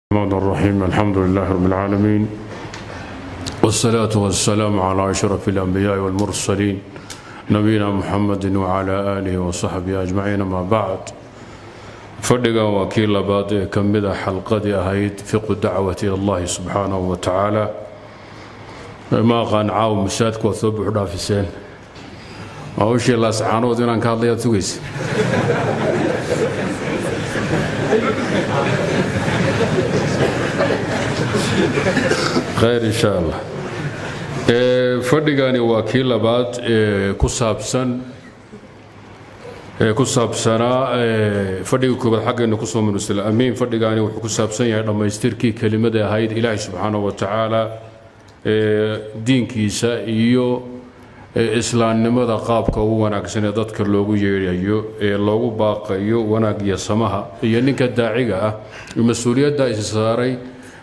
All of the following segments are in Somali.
الرحمن الرحيم. الحمد لله رب العالمين، والصلاة والسلام على أشرف الأنبياء والمرسلين نبينا محمد وعلى آله وصحبه أجمعين. ما بعد، فدقا وكيل بعد كمدة حلقة أهيد فقه الدعوة إلى الله سبحانه وتعالى. ما قان عاو مسادك وثوب حدا في السين أو شيء الله سبحانه وتعالى كان لي تسويس خير إن شاء الله. فدقاني وكيل بعد كسابسنا فدقوا كبر حق إنه كسب من السلام أمين. فدقاني وكسابسنا يعني لما يستركي كلمة هايد إله سبحانه وتعالى دين كيسا إيو إسلام نمدا قابك وناك سندات كلوجو يريو لوجو باقيو وناك يسمها يعني كداعية المسؤولية دا إسرائيل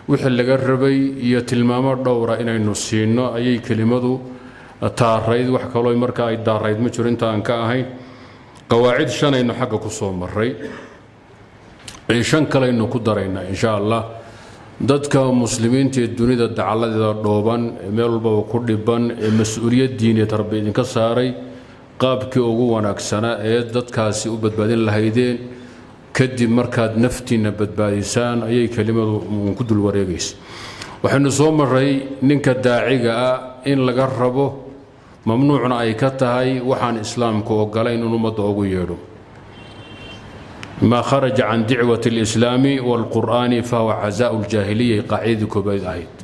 wixii laga rabay iyo tilmaamo dhowr ah inaynu siino ayay kelimadu taarayd wax kale oo marka ay daarayd ma jiro inta aan ka ahayn qawaacid shan aynu xagga ku soo maray shan kale aynu ku darayna insha Allah. dadka muslimiinta ee dunida dacaladeeda dhooban meel walba ku dhiban mas'uuliyad diineed rabbi idinka saaray qaabkii ugu wanaagsana ee dadkaasi u badbaadin lahaydeen kadib markaad naftiina badbaadisaan ayay kelimadu ku dul wareegaysaa. waxaanu soo maray ninka daaciga ah in laga rabo mamnuucna ay ka tahay waxaan islaamku ogolayn in ummadda ugu yeedho. ما خرج عن دعوة الإسلام والقرآن فهو عزاء الجاهلية قاعدة كبيرة أهيد.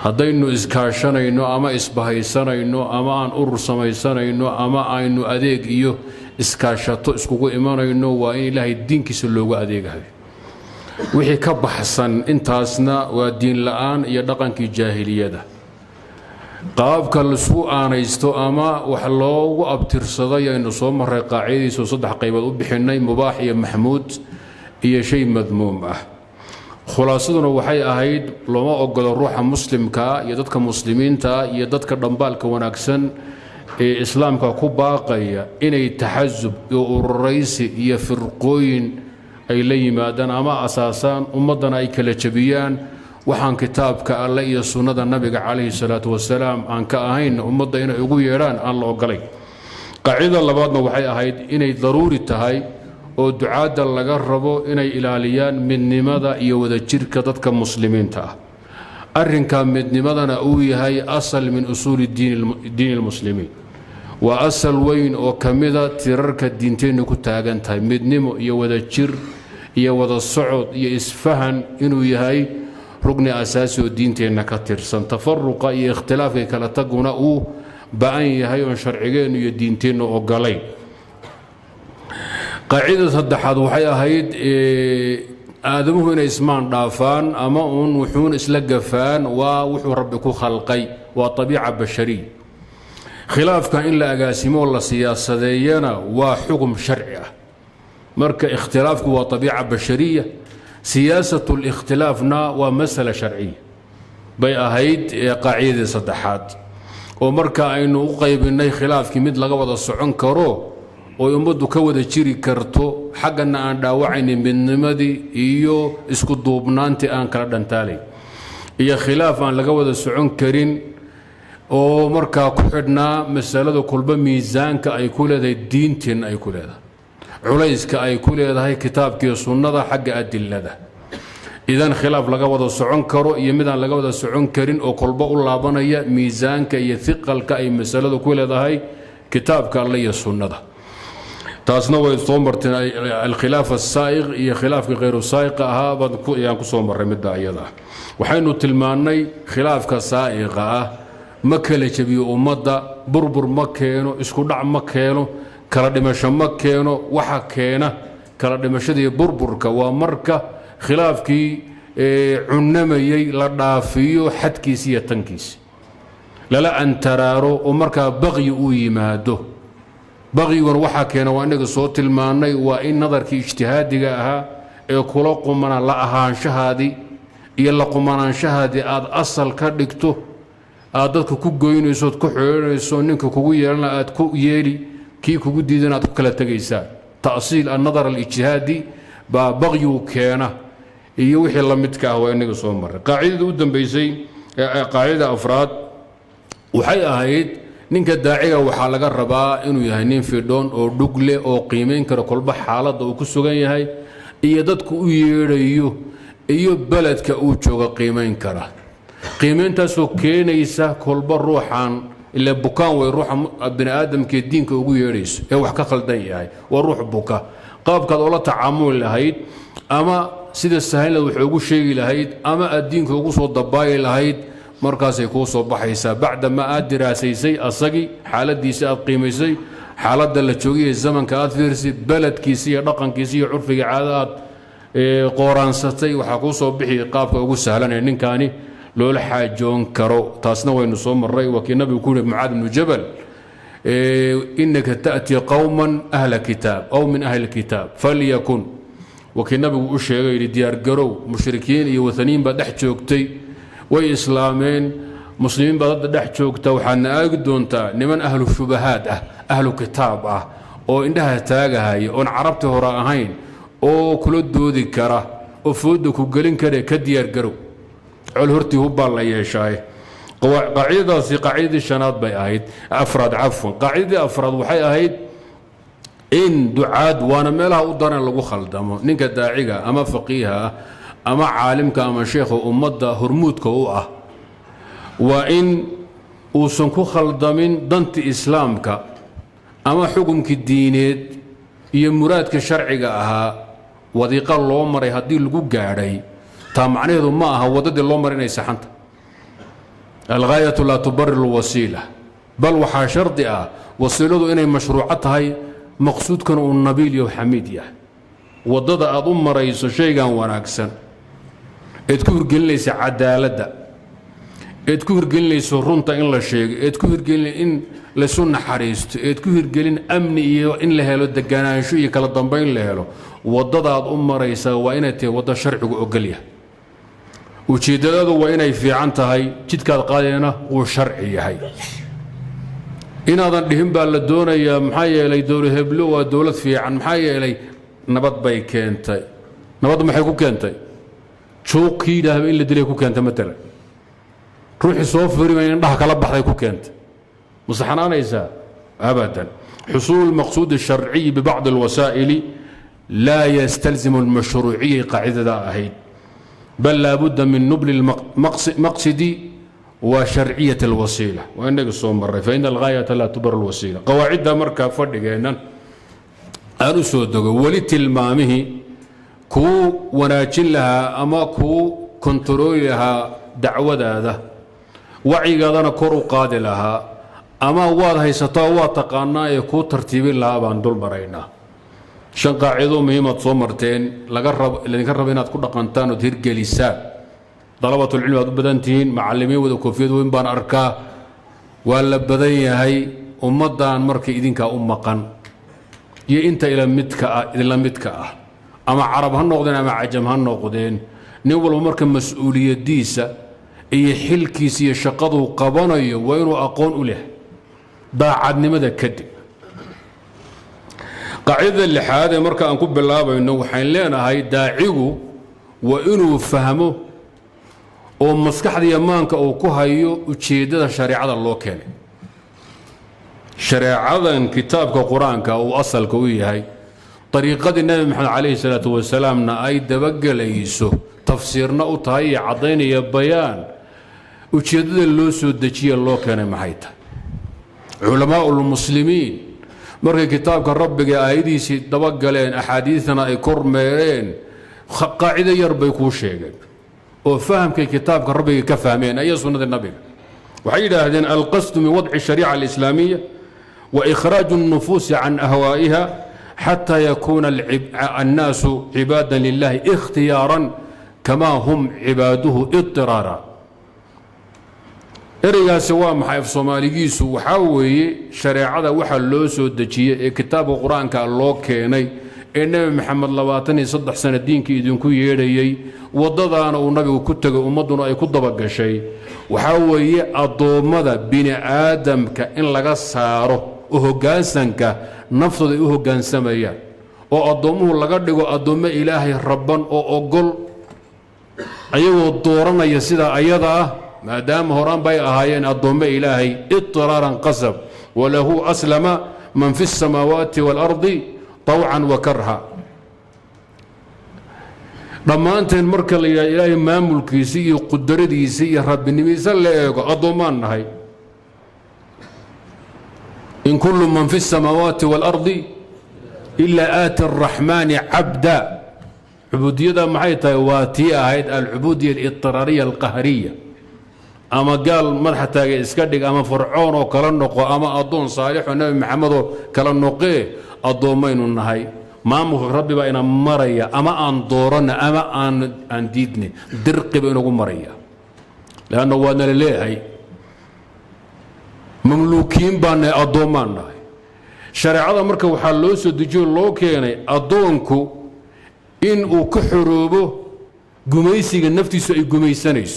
هذين إسكاشنينو أما إسبهيسنينو أما أن أرسميسنينو أما أن أديك إيوه إسكاشتو إسكوكو إيمانينو وإن الله الدين كسلوغو أديك هاي وحي كبحسن إنتاسنا ودين لآن يدقن كي جاهلية ده قابك السوء آنيستو أما وحلو أبتر صدايا إنو صومر قاعدي سو صدح قيبة بحناي مباح يا محمود هي شيء مذموم خلاصتنا وحي أهيد لما أقول الروح مسلم كا يددك مسلمين تا يددك دنبالك وناكسن إسلام كا كباقية إن يتحزب الرئيس يفرقين أي لي مادان أما أساسان أمدنا أي كالتشبيان وحان كتابك الله إيا سنة النبي عليه الصلاة والسلام عن كأهين أمدنا يقول يران الله أقلي قاعدة لبادنا وحي أهيد إن ضروري تهي ودعاء الله قربوا إن إلاليان من لماذا يوذا شركة ضدك مسلمين تا أرن كان من لماذا نأوي هاي أصل من أصول الدين المسلمين وأصل وين وكمذا ترك الدينتين كتاغان تاي من نمو يوذا شر يوذا الصعود يسفهن إنو يهاي ركن أساسي الدينتين كترسن تفرق اختلاف كلا تقونا أو بأن يهاي شرعيين يدينتين وقالي. قاعدة الدحاد وحي هيد آدمه هنا اسمان دافان أما أن وحون إسلقفان ووحو ربكو خلقي وطبيعة بشرية خلاف كان إلا أقاسمه الله سياسة دينا وحكم شرعي مركة اختلافك وطبيعة بشرية سياسة الاختلافنا ومسألة شرعية بي هيد قاعدة الدحاد ومركة أنه قيب إنه خلافك مثل قوض السعون كرو ويمدو كودا جيري كرتو حقنا أن داوعيني من نمدي إيو اسكو دوبنانتي أن كردان تالي إيا خلاف أن لقودا السعون كرين ومركا كحدنا مسألة كلبا ميزانك أي كولا دا دينتين أي كولا دا عليسك أي كولا دا هاي كتابك يصنع دا حق أدلة دا إذن خلاف لقودا السعون كرو يمدان لقودا السعون كرين وكلبا الله بنايا ميزانك يثقلك أي مسألة كولا دا هاي كتابك الله يصنع دا تاسنا ويصومرت الخلاف السائغ هي خلاف غير السائق هذا يعني كصومر مدة أيضا وحين تلماني خلاف كسائغ مكلة شبيه أمضى بربر مكينو اسكودع مكينو كردمش مكينو وحكينا كردمش دي بربر كوامركة خلاف كي عنمي لدافيو حد كيسية تنكيس لا أن ترارو ومركا بغي ويمادو بغي وروحا كان وانك صوت الماني وإن نظر كي اجتهادي أها كلا قمنا لا أهان شهادي يلا قمنا شهادي آد أصل كردكتو آدك كوغوين يسود كحير يسونك كوغوير لا آد كو يري كي كوغو ديدنا آد كلا تجيسا تأصيل النظر الاجتهادي بغي كان iyo wixii la midka ah waa inaga soo maray qaacidada u dambeysay qaacida afraad waxay ahayd ninka daaciga waxaa laga rabaa inuu yahay nin fidhoon oo dhugle oo qiimeyn kara kolba xaaladda uu ku sugan yahay iyo dadku u yeedhayo iyo beledka uu jooga qiimeyn kara qiimeyntaasoo keenaysa kolba ruuxan ilaa bukaan way ruuxa bini aadamkee diinka ugu yeedhayso ee wax ka khaldan yahay waa ruux buka qaabkaad oola tacaamuli lahayd ama sida sahayla wax ugu sheegi lahayd ama aad diinka ugu soo dabaayi lahayd markaasay kuu soo baxaysaa bacdama aad diraasaysay asagii xaaladiisa aad qiimaysay xaaladda la joogiyay zamanka aad fiirsid beledkiisa iyo dhaqankiisa iyo curfiga caada aad qooraansatay waxaa kuu soo bixi qaabka ugu sahlan ee ninkaani loola xaajoon karo taasna waynu soo marray waa kii nabigu ku yidhi mucaad bnu jabal innaka ta'tii qowman ahla kitaab aw min ahli kitaab falyakun waa kii nabigu u sheegay yidhi diyaargarow mushrikiin iyo wathaniyiin baad dhex joogtay way islaameen muslimiin baad hadda dhex joogta waxaadna aagi doontaa niman ahlu shubahaad ah ahlu kitaab ah oo indhaha taagahaya oon carabtii hore ahayn oo kula doodi kara oo fooda ku gelin kara ka diyaargarow col hortii hubbaa la yeeshaaye qaacidadaasi qaacidadii shanaad bay ahayd afraad cafwan qaacidadii afraad waxay ahayd in ducaad waana meelaha u daran lagu khaldamo ninka daaciga ama faqiiha ah ama caalimka ama sheekha ummadda hormuudka u ah waa in uusan ku khaldamin danti islaamka ama xukunkii diineed iyo muraadka sharciga ahaa wadiiqa loo maray haddii lagu gaadhay taa macnaheedu ma aha waddadii loo maray inay saxanta alghaayatu laa tubariru lwasiila bal waxaa shardi ah wasiiladu inay mashruuco tahay maqsuudkana uu nabiil iyo xamiid yahay waddada aad u marayso shaygan wanaagsan eed ku hirgelinaysa cadaaladda eed ku hirgelinayso runta in la sheego eed ku hirgelin in laysu naxariisto eed ku hirgelin amni iyo in la helo deganaansho iyo kala dambayn la helo waddadaad u maraysaa waa inay tahay waddo sharcigu ogolyahay ujeeddadadu waa inay fiican tahay jidkaad qaadayna uu sharci yahay inaadan dhihin baa la doonayaa maxaa yeelay dowlad heblo waa dowlad fiican maxaa yeelay nabad bay keentay nabadda maxay ku keentay juuqkii yidhaahba in la dilay ku keentay matalan ruuxii soo firimay indhaha kala baxday ku keentay musaxanaanaysaa abadan xusuul almaqsuud alsharciyi bibacdi alwasaa'ili laa yastalzimu almashruuciya qaacidada ahayd bal laabudda min nubli almaqsidi wa sharciyat alwasiila waa inaga soo maray faina alghaayata laa tubar alwasiila qawaacidda markaa fadhigeennan aan u soo dogo weli tilmaamihii kuu wanaajin lahaa ama kuu kontarooli lahaa dacwadaada wacyigaadana kor u qaadi lahaa ama waad haysataa waad taqaanaa ee kuu tartiibin lahaa baan dul maraynaa shan qaacido muhiimaad soo marteen idinka rabo inaad ku dhaqantaan ood hirgelisaan dalabatulcilmi aad u badan tihiin macallimiin wada koofiyad weyn baan arkaa waa la badan yahay ummaddan markay idinkaa u maqan iyo inta idinla midka ah ama carab ha noqdeen ama cajam ha noqdeen nin walba marka mas-uuliyaddiisa iyo xilkiisa iyo shaqaduu qabanayo waa inuu aqoon u leh daacadnimada kadib qaacidada lixaad ee marka aan ku bilaabayno waxaan leenahay daacigu waa inuu fahmo oo maskaxda iyo maanka uu ku hayo ujeeddada shareecada loo keenay shareecadan kitaabka qur-aanka uu asalka u yahay dariiqadii nebi maxamed calayhi salaatu wasalaamna ay dabagelayso tafsiirna u tahay iyo caddaynaya bayaan ujeeddada loo soo dejiye loo keenay maxay tahay culamaau lmuslimiin markay kitaabka rabbiga aayadiisii dabagaleen axaadiidana ay kormeereen qaacido yar bay kuu sheegeen oo fahamkay kitaabka rabbiga ka fahmeen ayaa sunnada nabiga waxay yidhaahdeen alqasdu min wadci shariica alislaamiya wa ikhraaju الnufuusi can ahwaa'iha xata yakuuna annaasu cibaadan lilahi ikhtiyaaran kamaa hum cibaaduhu idiraara ereygaasi waa maxay af soomaaligiisu waxaa weeye shareecada waxa loo soo dejiyey ee kitaabka qur-aanka loo keenay ee nebi maxamed 23 sano diinkii idinku yeedhayey waddadaana uu nabigu ku tegay ummadduna ay ku dabagashay waxaa weeye addoommada bini aadamka in laga saaro oo hoggaansanka naftooda ay u hoggaansamayaan oo addoommuhu laga dhigo addoommo ilaahay rabban oo ogol أيوه الدورنا يسيدا أيضا ما دام هران باي أهايين الضم إلهي اضطرارا قصب وله أسلم من في السماوات والأرض طوعا وكرها لما أنت المركل إلهي ما ملكيسي قدرديسي رب النميسا لأيقو الضمان هاي إن كل من في السماوات والأرض إلا آتي الرحمن عبدا عبودية معيطة واتية هاي العبودية الاضطرارية القهرية أما قال مرحة إسكادك أما فرعون وكلنقو أما أضون صالح ونبي محمد كلنقيه الضومين النهاي ما مخ ربي بأينا مريا أما أن دورنا أما أن ديدني درق بأنه مريا لأنه وانا لليهي مملوكين بأن الضومان شريعة مركا وحلوس الدجول لو كيني الضوانكو إن كحروبه قميسي النفتي سوء قميسانيس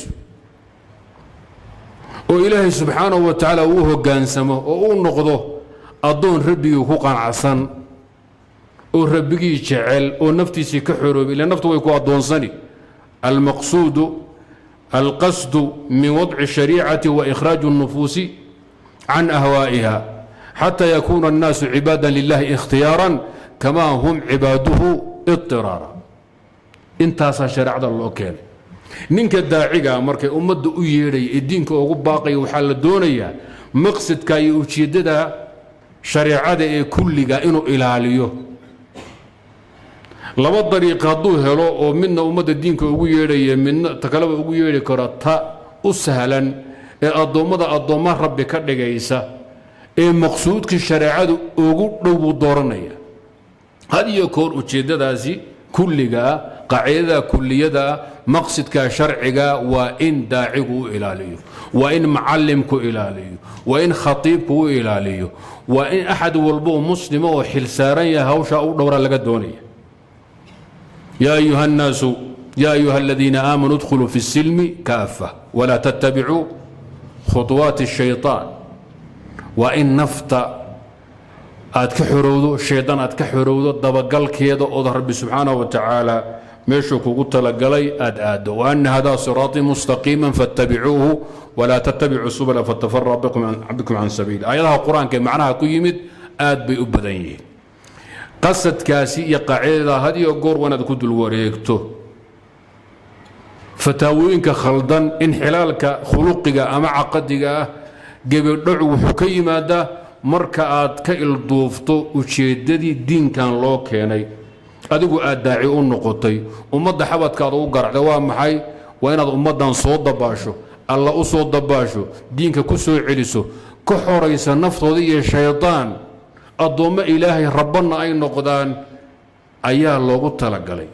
وإلهي سبحانه وتعالى وهو قانسمه ونقضه الضون ربي وكوقان عصان وربي يشعل ونفتي كحروب إلى نفته ويكون الضون صني المقصود القصد من وضع الشريعة وإخراج النفوس عن أهوائها حتى يكون الناس عبادا لله اختيارا كما هم عباده اضطرارا انتاسا شريعة الله كان ninka daaciga markay ummadda u yeeray ee diinka ugu baaqay waxa la doonayaa maqsadka iyo ujeedada shariicada ee kulliga inuu ilaaliyo laba dariiq haduu helo oo midna ummadda diinka ugu yeeray midna takalaba ugu yeeray karata u sahlan ee adoomada rabbi ka dhigaysa ee maqsuudka shariicadu ugu dhow dooranaya hadiyo koor ujeedadaasi kulliga قاعدة كلية مقصد كشرعي وإن داعي إلاليه وإن معلم إلاليه وإن خطيب إلاليه وإن أحد والبو مسلم وحلسارية هوشا أو دورا لقدونية يا أيها الناس يا أيها الذين آمنوا ادخلوا في السلم كافة ولا تتبعوا خطوات الشيطان وإن نفط أتكحرودو الشيطان أتكحرودو دبقل كيدو أظهر ربي سبحانه وتعالى ميشو كوكوتا لقلي أد وأن هذا صراطي مستقيما فاتبعوه ولا تتبعوا السبل فتفرق بكم عن سبيل أيضا القرآن كان معناها قيمت آد بأبدين قصة كاسية قاعدة هذه يقول وانا كنت الوريكتو فتاوينك خلدا انحلالك خلقك أما عقدك قبل دعو حكيمة ده مركات كإل ضوفتو وشيددي دين كان لو كيني adigu aad daaci u noqotay ummadda xabadkaada u garacda waa maxay waa inaad ummaddan soo dabaasho alla u soo dabaasho diinka ku soo celiso ka xoraysa naftooda iyo shaydaan addoommo ilaahay rabbanna ay noqdaan ayaa loogu talagalay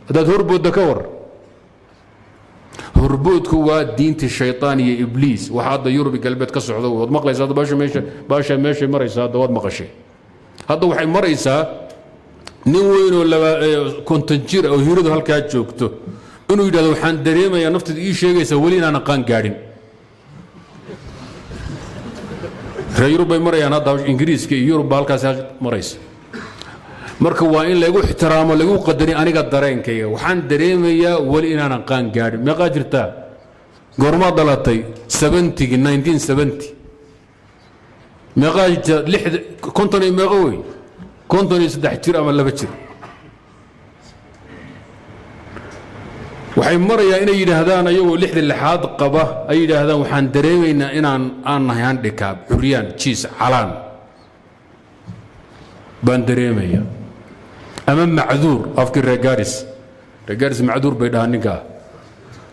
hadaad horboodda ka war horboodku waa diinta shaydaan iyo ibliis waxa hadda yurubi galbeed ka socda waad maqlaysaa baasha meesha maraysaa hadda waad maqashay hadda waxay maraysaa nin weyn oo konton jir oo hiradu halkaa joogto inuu yidhahdo waxaan dareemayaa nafteedu ii sheegaysa weli inaan aqaan gaadhin reer yurub bay marayaan hadda ingiriiska iyo yurub halkaas maraysa marka waa in lagu ixtiraamo lagu qadari aniga dareenkayga waxaan dareemayaa weli inaan aqaan gaadhin meeqaa jirtaa goormaa dhalatay 1970 meeqaa konton iyo meeqo wey konton iyo saddex jir ama laba jir waxay marayaan inay yidhaahdaan ayagoo lixda lixaad qaba ay yidhaahdaan waxaan dareemaynaa aan nahay handhikaab xuryaan jiis calaan baan dareemaya ama macduur afkii reegaaris macduur bay dhahaan ninkaa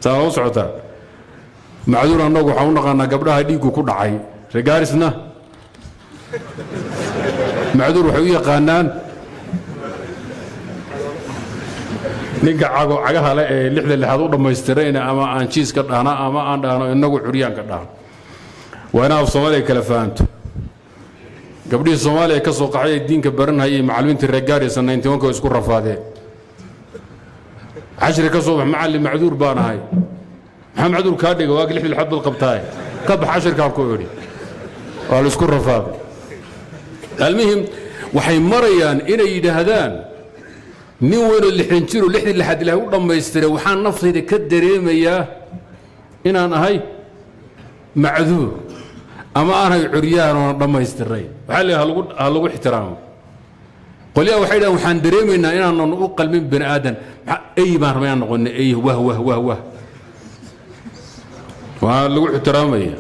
saa u socotaa macduur annagu waxaan u naqaanaa gabdhaha dhiiggu ku dhacay reegaarisna macduur waxay u yaqaanaan ninka cagaha le ee lixda lixaad u dhammaystirayna ama aan jiis ka dhahna ama aan dhahno inagu xuryaan ka dhahno waa ina af soomaaliya kala fahanto gabdhihii soomaaliya ka soo qaxay diinka baranhayay macallimiintii reer gaarisa 91 isku rafaadeen cashri ka soo bax macallin macduur baan ahay maxaa macduur kaa dhiga waa lixda lixaad bad qabtaay ka bax cashirkaan ku idhi waa la isku rafaaday المهم waxay marayaan inay yidhaahdaan nin weynoo 60 jiro 60 lixad ilaahay u dhammaystiray waxaan naftayda ka dareemayaa inaan ahay macduur ama aanay curyaan oo dhammaystiray waxa leeyahay lagu ixtiraamo qoliya waxay dhahan waxaan dareemaynaa inaan u qalmin bani aadan ay baan rabaa noqon ay wah waa lagu ixtiraamaya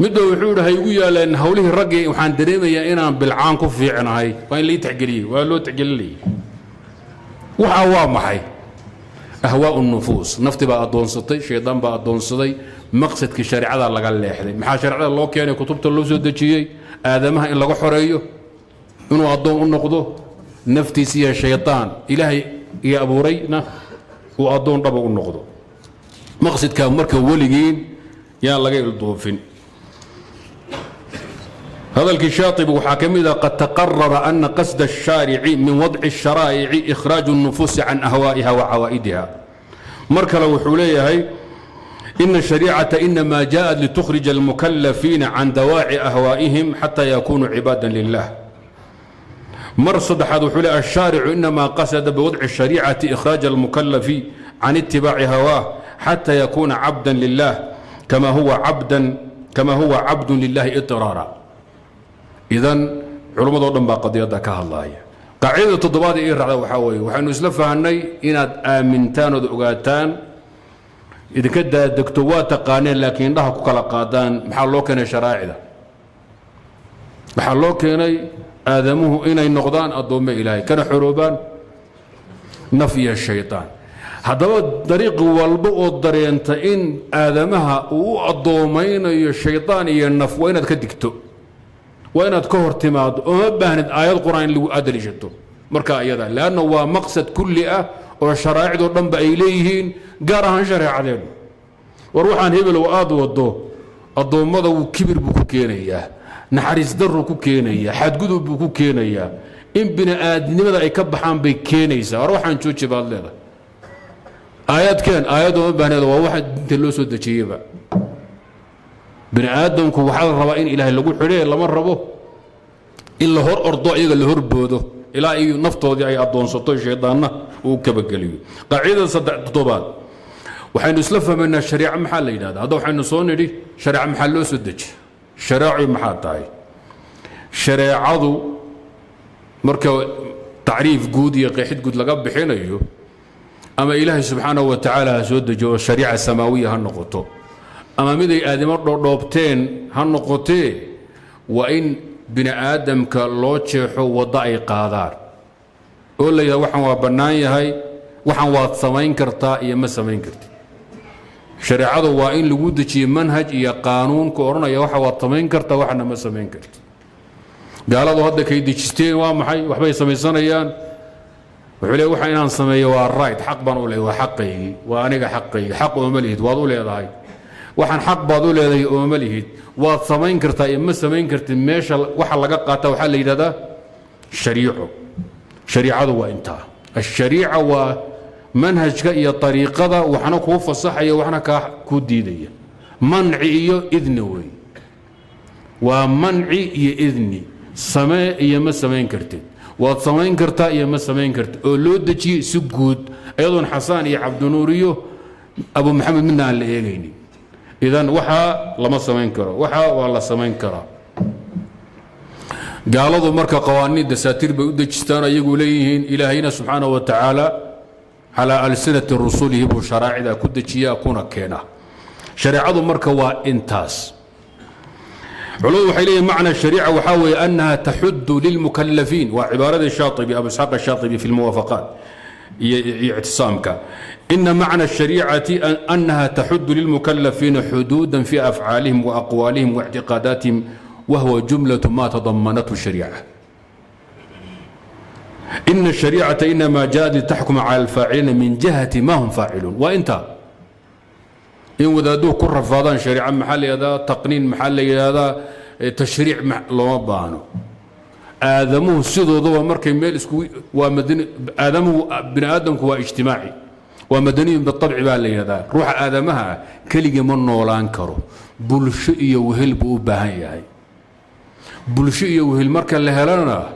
midba wuxuu yidhahay igu yaaleen hawlihii raggii waxaan dareemayaa inaan bilcaan ku fiicnahay waa in la tixgeliyey waa loo tixgelinayay waxa waa maxay ahwaa'u nufuus nafti baa adoonsatay shaydaan baa adoonsaday maqsadkii shariicada laga leexday maxaa shariicada loo keenay kutubta loo soo dejiyey aadamaha in laga xoreeyo inuu adoon u noqdo naftiisa iyo shaydaan ilaahay iyo abuurayna uu adoon dhaba u noqdo maqsadka marka waligiin yaa laga ildoofin هذا الشاطب وحاكمه قد تقرر أن قصد الشارع من وضع الشرائع إخراج النفوس عن أهوائها وعوائدها مركل وحوليها إن الشريعة إنما جاءت لتخرج المكلفين عن دواعي أهوائهم حتى يكونوا عبادا لله مرصد حد حولي الشارع إنما قصد بوضع الشريعة إخراج المكلف عن اتباع هواه حتى يكون عبدا لله كما هو عبد لله اضطرارا إذن علماء دون با قضيه ka hadlaaya qaacida toddobaad ee raacda waxa weeye waxaanu isla fahanay inaad aamintaan oo ogaataan idinka daadagto waa taqaaneen laakiin dhaha ku kala qaadaan maxaa loo keenay sharaa'icda waxaa loo keenay aadamuhu inay noqdaan adoommo ilaahay kana xoroobaan naf iyo shaytaan haddaba dariiq walba oo dareenta in aadamaha uu adoomaynayo shaytaan iyo naf waa inaad ka digto وإن تكهر تماد وما بهند آيات القرآن اللي أدرجته مركا أيضا لأنه هو مقصد كلها والشرائع دون بأيليهن قارها شرع عليهم وروح عن هبل وآد وضو الضو مضى وكبر بكو كينيا نحرس در بكو كينيا حد قدو بكو كينيا إن بنا آدم ماذا يكبحان بكينيسا وروح عن شوتش بالله آيات كان آيات وما بهند وواحد تلوسو دجيبا بني آدمك وحال الربائن إلهي اللي يقول حليه لما ربوه إلا هور أرضو إيغا اللي هور بوده إلا أي نفطه دي أي أدوان سطوي شيطاننا وكبقليه قاعدة صدع تطوبات وحين نسلفها من الشريعة محل هذا وحين نصوني دي شريعة محل لو سدج شرائع محل تاي شريعة مركو تعريف قود يقيحد قود لقب بحين أيوه أما إلهي سبحانه وتعالى سدج الشريعة السماوية هالنقطة أما مدي آدم روبتين هالنقطة وإن بني آدم كاللوتشح وضعي قادار قول لي وحن وبناي هاي وحن واتصمين كرتا يا ما سمين كرت شريعة وإن لوجود شيء منهج يا قانون كورونا يا وحن واتصمين كرتا وحنا ما سمين كرت قال هذا هذا كيدي تشتين ومحي وحبي سمي صنيان وحلي وحين نسميه والرايت حق بنقول هو حقي وأنا حقي حق ومليت وأقول هذا هاي waxaan xaq baad u leedahay oo ma lihid waad samayn kartaa ima samayn kartid meesha waxa laga qaata waxa la yiraahdaa shariicadu waa inta الشريعة ومنهجك iyo طريقada waxna ku fasaxaya waxna ka ku diidaya manci iyo idni way waa manci iyo idni samee iyo ma samayn kartid waad samayn kartaa iyo ma samayn kartid oo loo dajiyay si guud ayadoon xasaan iyo cabdinuuriyo abu maxamed midna aan la eegaynin إذن وحا لما سمين كرا وحا والله سمين كرا قالوا مركا قوانين دساتير بودجستان يقولين إلهينا سبحانه وتعالى على ألسنة الرسول يبو شرائع إذا كنت شيئا كونا كينا شريعة مركا وإنتاس علو حيليه معنى الشريعة وحاول أنها تحد للمكلفين وعبارة الشاطبي أبو إسحاق الشاطبي في الموافقات اعتصامك إن معنى الشريعة أنها تحد للمكلفين حدودا في أفعالهم وأقوالهم واعتقاداتهم وهو جملة ما تضمنته الشريعة إن الشريعة إنما جاءت لتحكم على الفاعلين من جهة ما هم فاعلون وإنت إن وذادوه كل رفاضان شريعة محلي هذا تقنين محلي هذا تشريع لما بانو آدمه سيدو ضوء مركي ميل اسكوي ومدني آدمه بن آدم هو اجتماعي ومدني بالطبع بالي هذا روح آدمها كلي من نولان كرو بلشئي وهل بوبهاي بلشئي وهل مركا اللي هلنا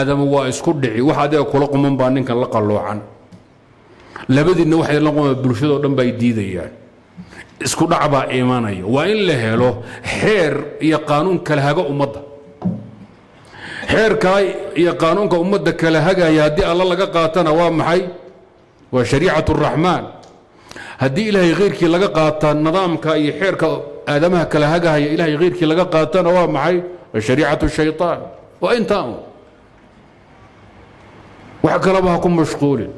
آدم واسكو دحي واحد كula quman baa ninkan la qaloocan labadiina waxay la quman bulshada dhan bay diidayaan isku dhac baa iimaanaya waa in la helo xeer iyo qaanuun kala haga ummadda xeerka iyo qaanuunka ummadda kala hagaya haddii alla laga qaatana waa maxay waa shariicatu raxmaan haddii ilaahay khayrkii laga qaataa nidaamka iyo xeerka aadamaha kala hagaya ilaahay khayrkii laga qaatana waa maxay waa shariicatu shaytaan waa intaa wax kalaba ha ku mashquulin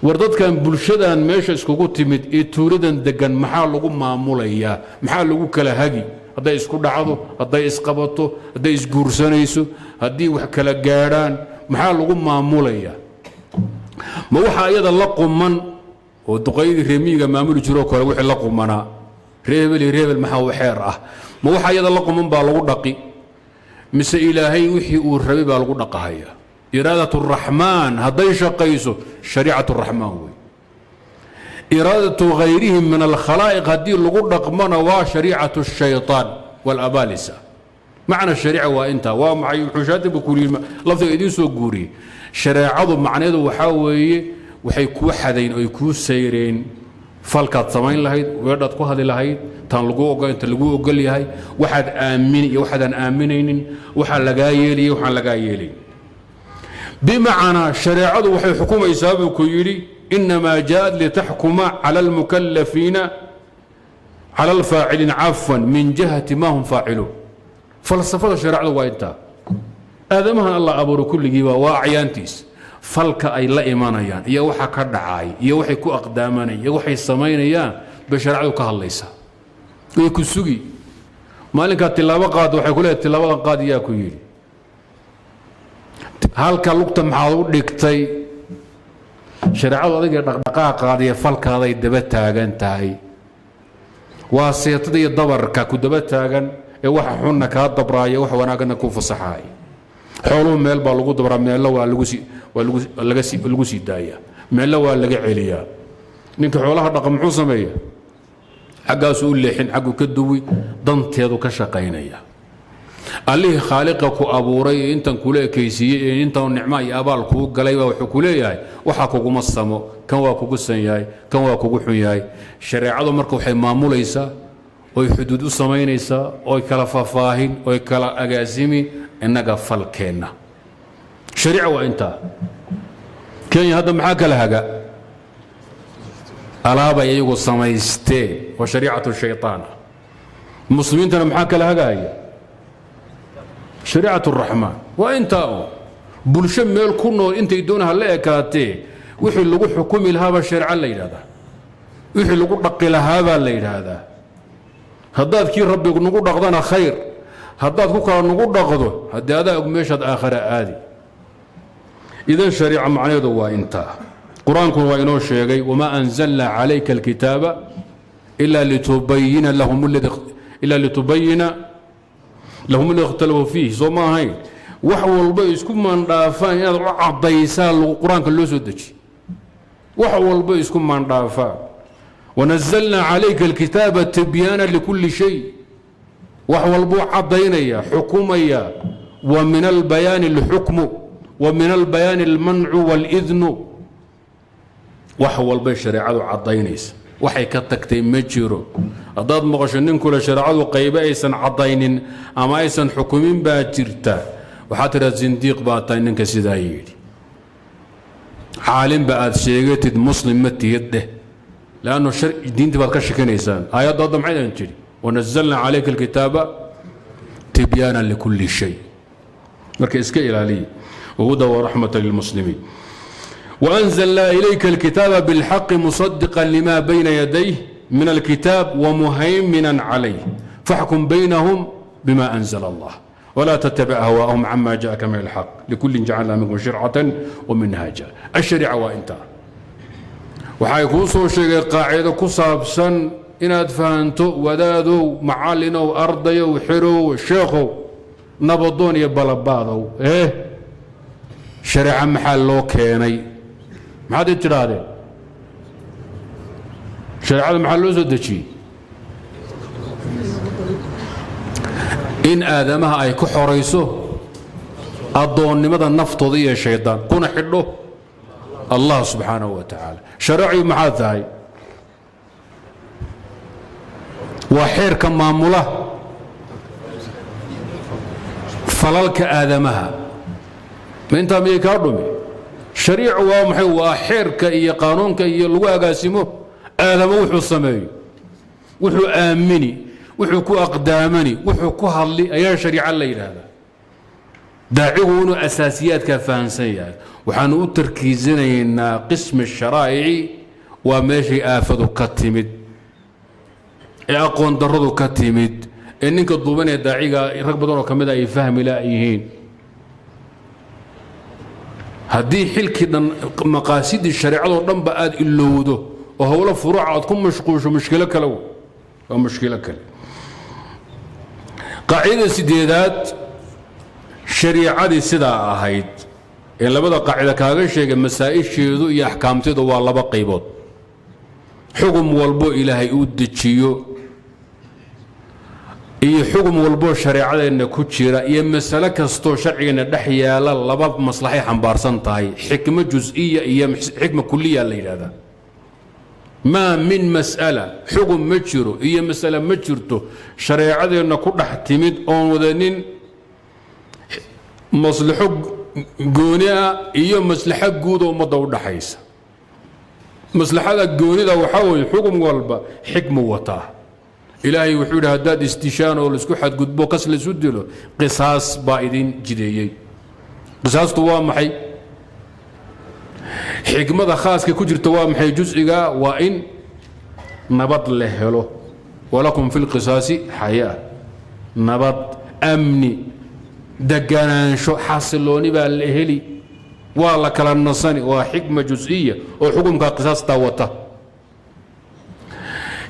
war dadkan bulshadan meesha iskugu timid ee tuuladan degan maxaa lagu maamulayaa maxaa lagu kala hagi hadday isku dhacdo hadday isqabato hadday isguursanayso haddii wax kala gaadhaan maxaa lagu maamulayaa ma waxa iyada la quman oo duqaydii reemiga maamuli jiro kale wixii la qumanaa reebel maxaa u xeer ah ma waxa iyada la quman baa lagu dhaqi mise ilaahay wixii uu rabay baa lagu dhaqahayaa إرادة الرحمن هذي شقيسو شريعة الرحمن وي إرادة غيرهم من الخلائق هذه اللي رقمنا وشريعة الشيطان والأبالسة معنى الشريعة وإنت ومعي الحجات بكل لفظ إيدين سوغوري شريعة معنى وحاوي وحيكو حدين أو يكو سيرين فالكات سمين لهيد ويردت كو هذه لهيد تنلقوه قاين تلقوه قال لي هاي واحد آمين واحد آمنين واحد لقايلي واحد لقايلي بمعنى الشريعة وحي حكومة يسابق يري إنما جاءت لتحكم على المكلفين على الفاعلين عفوا من جهة ما هم فاعلون فلسفة الشريعة وإنت آدمها الله أبو كل جيبا واعيانتيس فلك أي لا إيمانيان يا وحى كردعاي يا وحي كو أقداماني يا وحي السمينيان بشريعة كهالليسا ويكو سوقي مالك التلاوة قاد وحي كلها التلاوة قاد ياكو يري halka lugta maxaad u dhigtay shariicadu adiga dhaqdhaqaaqaadiyo falkaaday daba taagan tahay waa seetada iyo dabarka ku daba taagan ee waxa xunna kaa dabraaya wax wanaagana ku fasaxaay xooluhu meel baa lagu dabraa meelo waa lagu sii daaya meelo waa laga celiyaa ninka xoolaha dhaqan muxuu sameeyaa xaggaas u leexin xaggu ka duwi danteedu ka shaqaynaya الله خالقك أبوري أنت كله كيسي أنت النعمة أبال كوك قليبا وحكولي وحكو قمصمو كان واكو قسنياي كان واكو قحياي شريعة مركو حمامو ليسا ويحدود السمين ليسا ويكلا فافاهين ويكلا أجازمي إنك فالكينا شريعة وأنت كان هذا محاك لهجا ألابا يجو السمايستي وشريعة الشيطان المسلمين ترى محاك لهجا شريعة الرحمن وانت بلشم ميل كنو انت يدونها لا كاتي وحي لو حكم لهذا الشرع الليل هذا وحي لو دق لهذا الليل هذا هداد كي ربي نقول دقدنا خير هداد كوكا نقول دقدو هذا مشهد اخر عادي اذا الشريعه معناه وانت قرانكم وينو شيغي وما انزلنا عليك الكتاب الا لتبين لهم لهم اللي اختلفوا فيه سو ما هي wax walba isku maandhaafaan inaad u cadaysaan quraanka loo soo deji wax walba isku maandhaafaan ونزلنا عليك الكتاب تبيانا لكل شيء wax walba cadaynaya xukumaya ومن البيان الحكم ومن البيان المنع والإذن wax walba shariicadu cadaynaysa waxay ka tagtay ma jiro hadaad maqasho nin kula shariicadu qayb aysan cadaynin ama aysan xukumin baa jirta waxa tira zindiq baa tahay ninka sidaa yiri caalim baad sheegatid muslim ma tiyade laano sharci diinta baad ka shakineysaan ayada hadda maxay jiri ونزلنا عليك الكتاب تبيانا لكل شيء marka iska ilaali وهدى ورحمة للمسلمين وأنزلنا إليك الكتاب بالحق مصدقا لما بين يديه من الكتاب ومهيمنا عليه فاحكم بينهم بما أنزل الله ولا تتبع هواهم عما جاءك من الحق لكل جعلنا منكم شرعة ومنهاجا الشريعة وإنت وحيكون شيء قاعدة كصابسا إن أدفانتو ودادو معالنو أرضيو وحرو وشيخو نبضون يبلبادو إيه شريعة محلو كيني ما حد يترى هذا شريعة محلو زدتشي إن آدمها أي كحريسو addoonnimada naftooda iyo shaydaan kuna xidho allah subxaanahu wa tacaala. shareecii maxaa tahay? waa xeerka maamula falalka aadamaha. ma intaa miyay kaa dhumi? shariicu waa maxay? waa xeerka iyo qaanuunka iyo lagu agaasimo aadamo wuxuu sameeyo, wuxuu aamini, wuxuu ku aqdaamani, wuxuu ku hadli ayaa shariica la yidhaahdaa. daacigu inuu asaasiyaadkaa fahansan yahay. waxaanu u tarkiisanaynaa qismi sharaa'ici waa meeshay aafadu ka timid, ee aqoon darradu ka timid, ee ninka duuban ee daaciga rag badan oo ka mida ay fahmi la'yihiin. haddii xilkii dhan maqaasidii shareecadoo dhanba aad ilowdo oo howlo furuuca aad ku mashquusho, mushkilo kale waa mushkilo kale. qaacidada sideedaad, shariicadii sidaa ahayd ee labada qaacida kaaga sheegay masaa'isheedu iyo axkaamteedu waa laba qaybood. xugum walbo ilaahay uu dejiyo iyo xugum walbo shareecadeenna ku jira iyo mas'alo kastoo sharcigeenna dhex yaala laba maslaxay xambaarsan tahay. xikmo jus'iya iyo xikma kulliya la yidhaahdaa. maa min mas'ala xugum ma jiro iyo mas'ale ma jirto shareecadeenna ku dhex timid oon wadanin maslaxo gooni ah iyo maslaxo guud oo ummadda u dhaxaysa. maslaxada goonida waxaa weeye xugum walba xikmu wataa. ilaahay wuxuu yidhi haddaad istishaan oo laisku xadgudbo kas laisu dilo qisaas baa idin jideeyey. qisaastu waa maxay? xikmada khaaska ku jirta waa maxay? jus'iga waa in nabad la helo. walakum fi lqisaasi xayaa, nabad, amni, deganaansho, xasilooni baa la heli, waa la kala nasani. waa xikma jus'iya oo xukumka qisaastaa wata.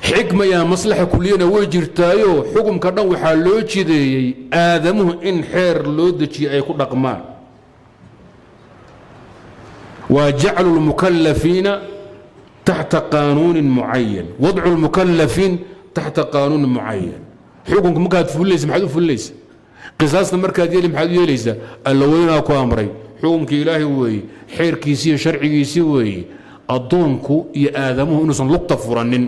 xikma yaa maslaxa kuliyana way jirtaayo xukumka dhan waxaa loo jideeyey aadamuhu in xeer loo dejiyo ay ku dhaqmaan. waa jaclu lmukallafiina taxta qaanuunin mucayan, wadcu lmukallafiin taxta qaanuunin mucayan. xukunka markaad fulinaysa maxaad u fulinaysa? qisaasta markaad yeeli maxaad u yeelaysaa? alla weynaa ku amray, xukumkii ilaahay weeye, xeerkiisii iyo sharcigiisii weeye. addoonku iyo aadamuhu inuusan lugta furanin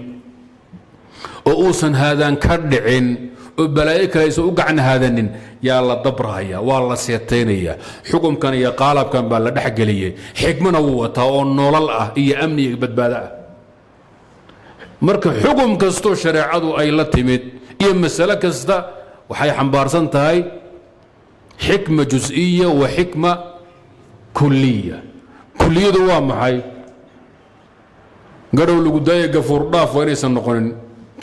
oo uusan haadaan ka dhicin oo balaayo kale aysan u gacan haadanin yaa la dabrahaya, waa la seetaynayaa. xukumkan iyo qaalabkan baa la dhexgeliyey, xikmana wuu wataa oo nolol ah iyo amni iyo badbaado ah. marka xukum kastoo shareecadu ay la timid iyo masale kasta waxay xambaarsan tahay xikma jus'iya wa xikma kulliya. kulliyadu waa maxay? gadhow lagu daaya gafuur dhaaf waa inaysan noqonin.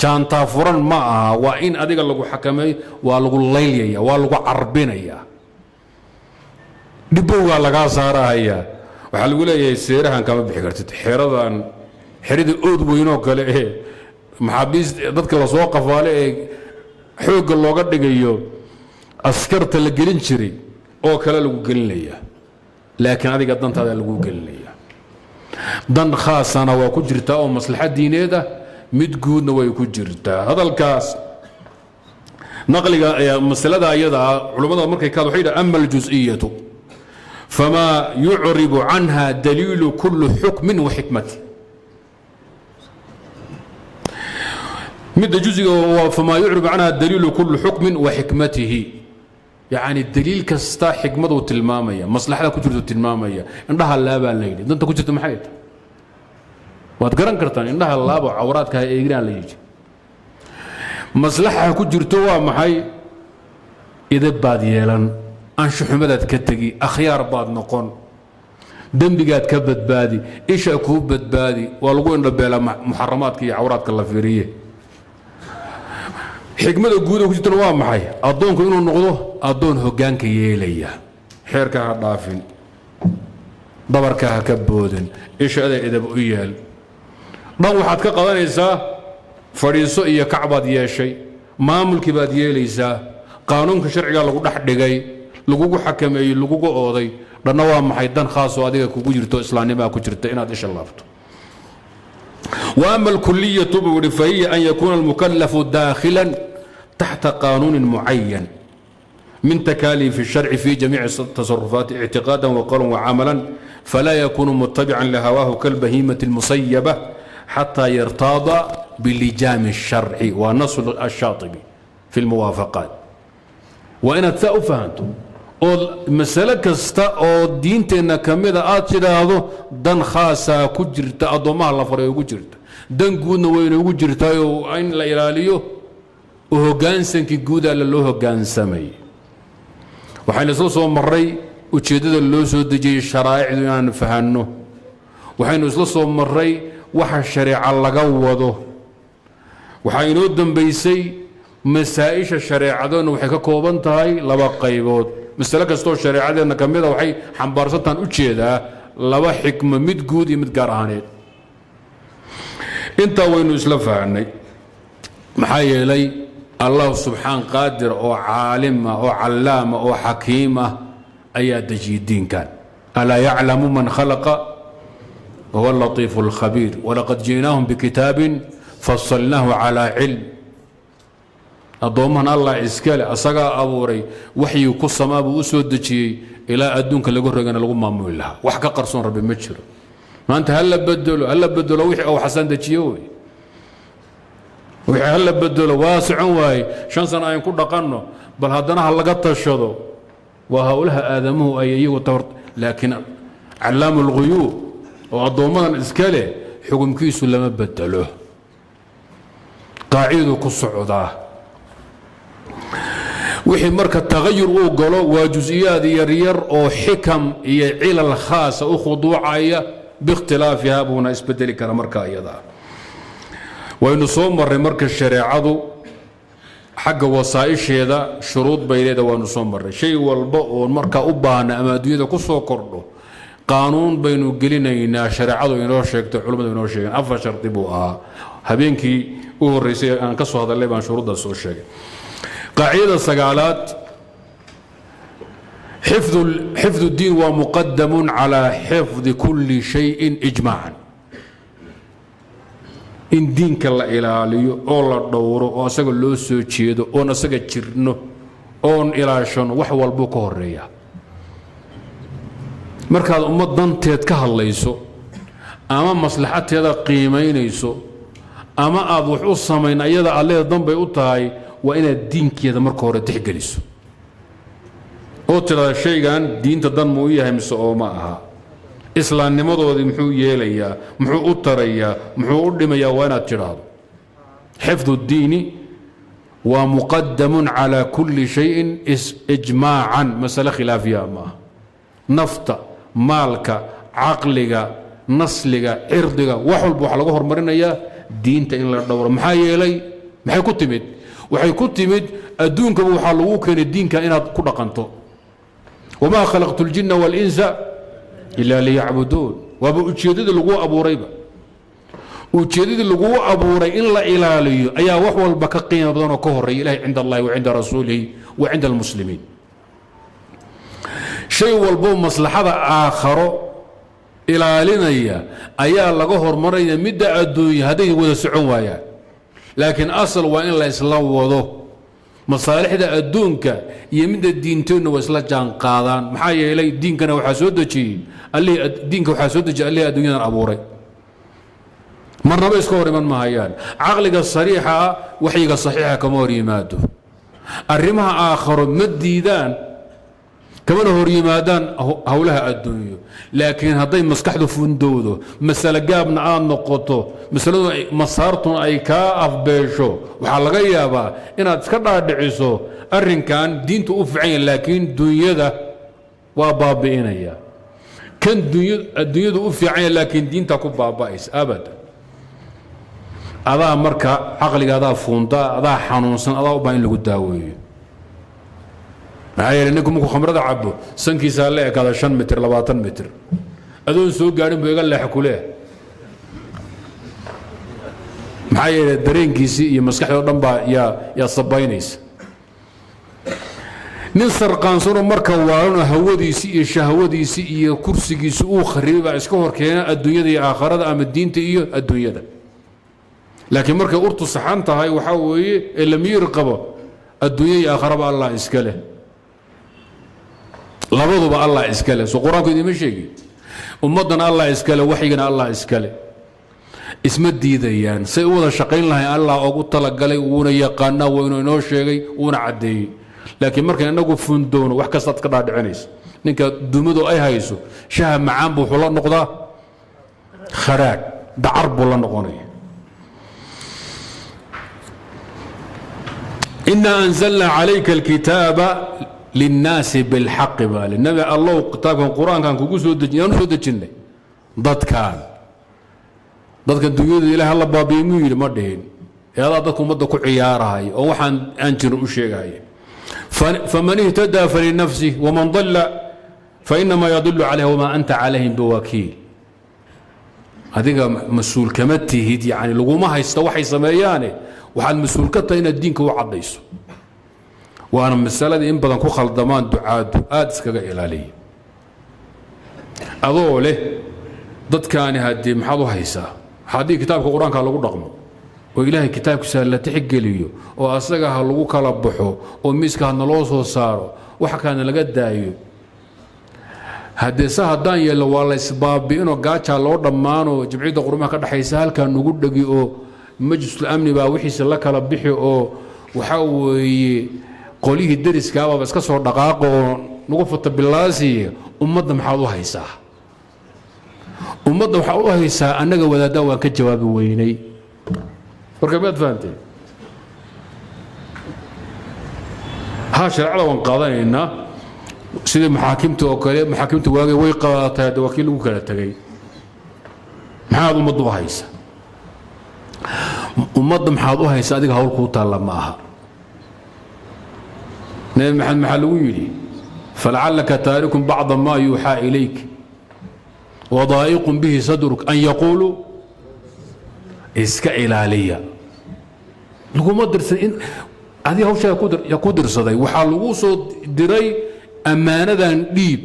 jaantaa furan ma aha. waa in adiga lagu xakameeyo, waa lagu laylaya, waa lagu carbinaya, dhibowgaa lagaa saarahayaa. waxaa lagu leeyahay seerahan kama bixi kartid. xeradan xeradii ood weynoo kale ee maxaabiis dadka lasoo qafaale ee xoogga looga dhigayo askarta la gelin jiray oo kale lagu gelinaya, laakiin adiga dantaada lagu gelinaya. dan khaasana waa ku jirtaa oo maslaxa diineed ah, mid guudna way ku jirtaa. hadalkaas naqliga masalada ayada culimada markay ka waxay yidhahdaan ama aljus'iyatu famaa yucribu canha daliilu kulli xukmin wa xikmati. midda juziga waa famaa yucribu canha daliilu kulli xukmin wa xikmatihi. yacni daliil kasta xikmaduu tilmaamaya, maslaxada ku jirtu tilmaamaya. indhaha laabaa la yidhi, danta ku jirta maxay tahay? waad garan kartaan. indhaha laabo cawraadka ha eeginaa la yidhi. maslaxa ku jirto waa maxay? idab baad yeelan, anshuxumadaad ka tegi, akhyaar baad noqon, dembigaad ka badbaadi, isha kuu badbaadi. waa lagu indhabeelaa muxaramaadka iyo cawraadka la fiiriye. xikmada guuda ku jirtana waa maxay? addoonku inuu noqdo addoon hoggaanka yeelaya. xeerka ha dhaafin, dabarka ha ka boodin, isha adaa idab u yeel. dhan waxaad ka qadanaysaa fadhiiso iyo kacbaad yeeshay, maamulkii baad yeelaysaa, qaanuunka sharcigaa lagu dhex dhigay, lagugu xakameeyey, lagugu ooday. dhanna waa maxay? dan khaasoo adiga kugu jirto islaamnimaa ku jirta inaad isha laabto. وأما الكلية فهي أن يكون المكلف داخلا تحت قانون معين من تكاليف الشرع في جميع التصرفات اعتقادا وقولا وعملا فلا يكون متبعا لهواه كالبهيمة المسيبة حتى يرتاض بلجام الشرع ونص الشاطبي في الموافقات. وإن أتساء فهمتم مسألة كستا أو دينتنا كميدا آتشدا هذا دن خاصة كجرتا أدوما الله فريو كجرتا دن قودنا وين كجرتا يو أين لا إلاليو وهو جانسن كي قودا للوه جانسمي وحين يصلصوا مري وتشدد اللوسو دجي الشرائع يعني فهنو وحين يصلصوا مري وحا الشريعة الله قوضه وحين ودن بيسي مسائش الشريعة دون وحي كوبان تاي لبا قيبود مسألة كستو الشريعة دون كميدا وحي حنبارستان وتشيدا لبا حكمة مد قودي مد قارهانيد انت وين يسلفها عني محايا لي الله سبحانه قادر أو عالم أو علام أو حكيم أي دجي الدين كان ألا يعلم من خلق وهو اللطيف الخبير ولقد جئناهم بكتاب فصلناه على علم أضمن الله إسكال أسقى أبوري وحي قصة ما بوسود دجي إلى أدونك اللي قرر أنا لقوم مامول لها وحكى قرصون ربي متشر ما أنت هلا بدلوا وحي أو حسن دجيوي وحي هلا بدلوا واسع واي شان سنة يكون دقنه بل هدنا هلا قط الشذو وهؤلاء آدمه أي وتورط لكن علام الغيوب وأضمن إسكاله حكم كيس لما بدلوه قاعده كالصعودة وحي مركة تغير وقالوا وجزئيات يرير أو حكم هي علل خاصة وخضوعية باختلافها بونا اسبدلي كان مركة أيضا وإنه صوم مركز الشريعة حق وصائش هذا شروط بينه وإنه صوم شيء والبق والمركة أبانا أما دويدا كسو كرده قانون بينه قلنا شريعة إنه شيء علماء إنه شيء أفضل شرط بوها هبينكي ورئيس أن كسو هذا اللي بان شروط السو شيء قاعدة سقالات حفظ الدين ومقدم على حفظ كل شيء إجماعا إن دينك الله إلاليو أو الله دورو أو أساق لو سوچيدو أو أساق جرنو أو إلاشون وحوال بوكو الريا مركز أمد دانتيد كهالليسو أما مصلحات هذا قيمينيسو أما أبو حصمين أيضا عليه الضنبي أطاي وإن الدين كذا مركو هورا تحقليسو أو ترى الشيء كان دين تضنمو إياها مسو أو معها إسلام نمضوا محو يليا محو أطريا محو أردميا وانا تجراد حفظ الدين ومقدم على كل شيء إجماعا مسألة خلافية ما نفط مالك عقلك نسلك عرضك وحل بوحلق هرمرنا يا دين تإن الدورة محا يلي محا كتمد وحي كتمد أدونك بوحلقوك الدين كائنات كل قنطو وما خلقت الجن والإنس إلا ليعبدون وبأجدد اللقوة أبو ريبة وجدد اللقوة أبو ريبة إلا إلالي أيا وحوى البكاقين بدون كهري إلهي عند الله وعند رسوله وعند المسلمين شيء والبو مصلحة آخر إلالينا أيا لقهر مرينا مدى الدنيا هذه وذا سعون ويا لكن أصل وإن لا إسلام وضوه مصالح ده أدونك يمد الدين تون وصل جان قادان محايا إلي الدين كان وحاسودتشي اللي دينك وحاسودتشي اللي الدنيا أبوري مرة بيسكوري من مهيان عقلك الصريحة وحيك الصحيحة كموري ماده الرمها آخر مديدان كمان هو ريمادان هولها الدنيا لكن هذي مسكحدو فندودو مسألة جابنا عن نقطه مسألة مسارتون أي كاف بيشو وحلقة يابا إن تكرر دعيسو الرين كان دين تؤفعين لكن دنيا ذا وبابين يا كان الدنيا تؤفعين لكن دين تكون بابايس أبدا هذا مركا عقلي هذا فونتا هذا حنوسن هذا وبين اللي قداوي maxaa yeelay ninku khamrada cabo sankiisa la ekada 5 mitir 20 mitir adoon soo gaarin buu iga leex ku leeh maxaa yeelay dareenkiisi iyo maskaxda dhan baa ya sabaynaysa nin sarqaansano marka waano hawadiisi iyo shahwadiisi iyo kursigiisa uu khariibay iska horkeena adduunyada iyo aakhirada ama diinta iyo adduunyada laakiin markay urtu saxan tahay waxa weeye lam yirqabo adduunyada iyo aakhirada Allah iska leh labaduba allah iskale soo quraanku idima sheegi ummadana allah iskale waxigana allah iskale isma diidayaan say wada shaqayn lahayn allah ugu talagalay uuna yaqaana waynu inoo sheegay uuna cadeeyay laakiin marka inagu fundoono wax kasta ka dhaadhicinaysa ninka dumadu ay hayso shaha macaan buu xula noqdaa kharaad dacar buu la noqonaya inna anzalna alayka alkitaba linnaasi bilxaqi baale nabi allow kitaabkan qur-aankan kugu soo dejiyaan soo dejinay dadkan dunyada ilaahay alla baabi'ay muu yidhi ma dhihin ee adaa dadka ummadda ku ciyaarahay oo waxaan aan jirin u sheegaya faman ihtadaa falinafsih waman dalla fainamaa yadillu calayha wamaa anta calayhim biwakiil adiga mas-uul kama tihid yani laguma haysta waxay sameeyaane waxaad mas-uul ka tahay inaad diinka u caddayso waana masaladii in badan ku khaldamaan ducaadu aad iskaga ilaaliya adoo leh dadkaani haddii maxaad u haysaa haddii kitaabka qur-aanka lagu dhaqmo oo ilaahay kitaabkiisa la tixgeliyo oo asaga ha lagu kala baxo oo miiska hadna loo soo saaro wax kaana laga daayo haddii se haddaan yeelno waa la isbaabi'inoo gaajaa loo dhammaanoo jimciyadda qurumaha ka dhexaysa halkaa nugu dhegi oo majlisul amni baa wixiisa la kala bixi oo waxaa weeye qolihii dariskaabaaba iska soo dhaqaaqa oo nagu fata bilaasiya ummadda maxaad u haysaa ummadda waxaa u haysaa annaga wadaaddaa waan ka jawaabi weynay marka maad fahanteen haa shareecada waan qaadanaynaa sidii maxaakimta oo kale maxaakimta waagay way qaadatay hadda waa kii lagu kala tegay maxaad ummadda u haysa ummadda maxaad u haysa adiga hawl kuu taalla ma aha nabi maxamed maxaa lagu yidhi falacallaka taarikun bacda maa yuuxaa ilayk wadaa'iqun bihi sadruk an yaquuluu iska ilaaliya laguma dirsan in adiga hawshaa ku dirsaday waxaa lagu soo diray ammaanadan dhiib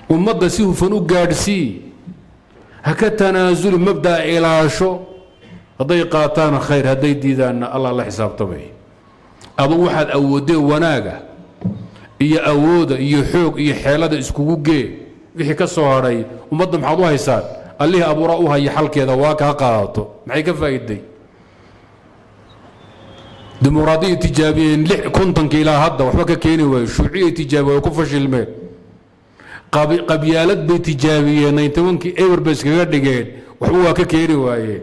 ummadda si hufan u gaadhsii ha ka tanaasuli mabda'a ilaasho hadday qaataana khayr hadday diidaanna allah la xisaabtamay adugu waxaad awoodee wanaaga iyo awooda iyo xoog iyo xeelada iskugu gee wixii ka soo hadhay ummadda maxaad u haysaan allihii abuuraa u haya xalkeeda waa kaa qaadato maxay ka faa'iiday dimuqraadiya tijaabiyeen kontonka ilaa hadda waxba ka keeni waayo shuuciya tijaabi way ku fashilmeen qabyaalad bay tijaabiyeen 91kii ewer bay iskaga dhigeen waxba waa ka keeni waayeen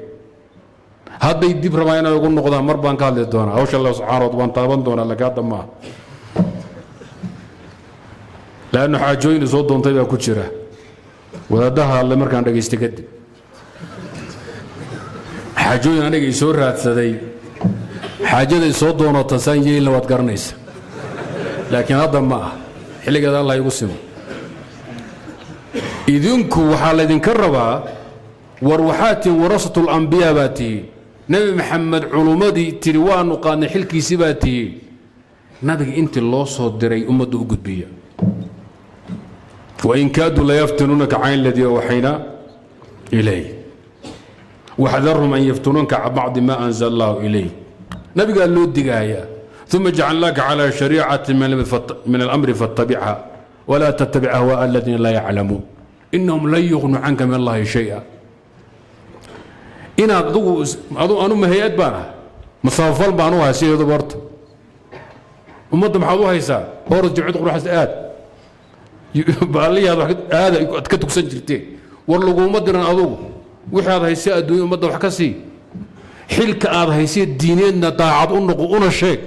hadday dib rabaan inay ugu noqdaan mar baan ka hadli doonaa hawsha allah subxaana wa waan taaban doonaa laakiin hadda maaha laannu xaajooyin soo doontay baa ku jira wadaadaha alle markaan dhagaystay kadib xaajooyin aniga i soo raadsaday xaajaday soo doonota saan yeelna waad garanaysa laakiin hadda ma ah xilligeeda allah igu simo idinku waxaa laydinka rabaa war waxaa tihiin warasatul ambiyaa baa tihiin nebi maxamed culummadii tiri waanu qaadnay xilkiisii baa tihiin nabiga intii loo soo diray ummadda u gudbiya wain kaaduu layaftinuunaka can aladii awxaynaa ilayh waxdarhum an yaftinuunka can bacdi ma anzala allahu ilayh nabigaa loo digaaya uma jacalnaaka calى shariicati min alamri faاtabicha walaa tattabic ahwaaء aladiina laa yaclamuun inahum lan yuqnuu canka min allahi shaya inaad anu mahayad baan ah masafal baan u ahay sideeduba horta ummadda maxaad u haysaa orad jimcid quraxas aad baaliyaad aad ad ka tugsan jirteen war laguma diran adugu wixii aad haysay adduunya ummadda wax ka sii xilka aad haysay diineedna daacad u noqo una sheeg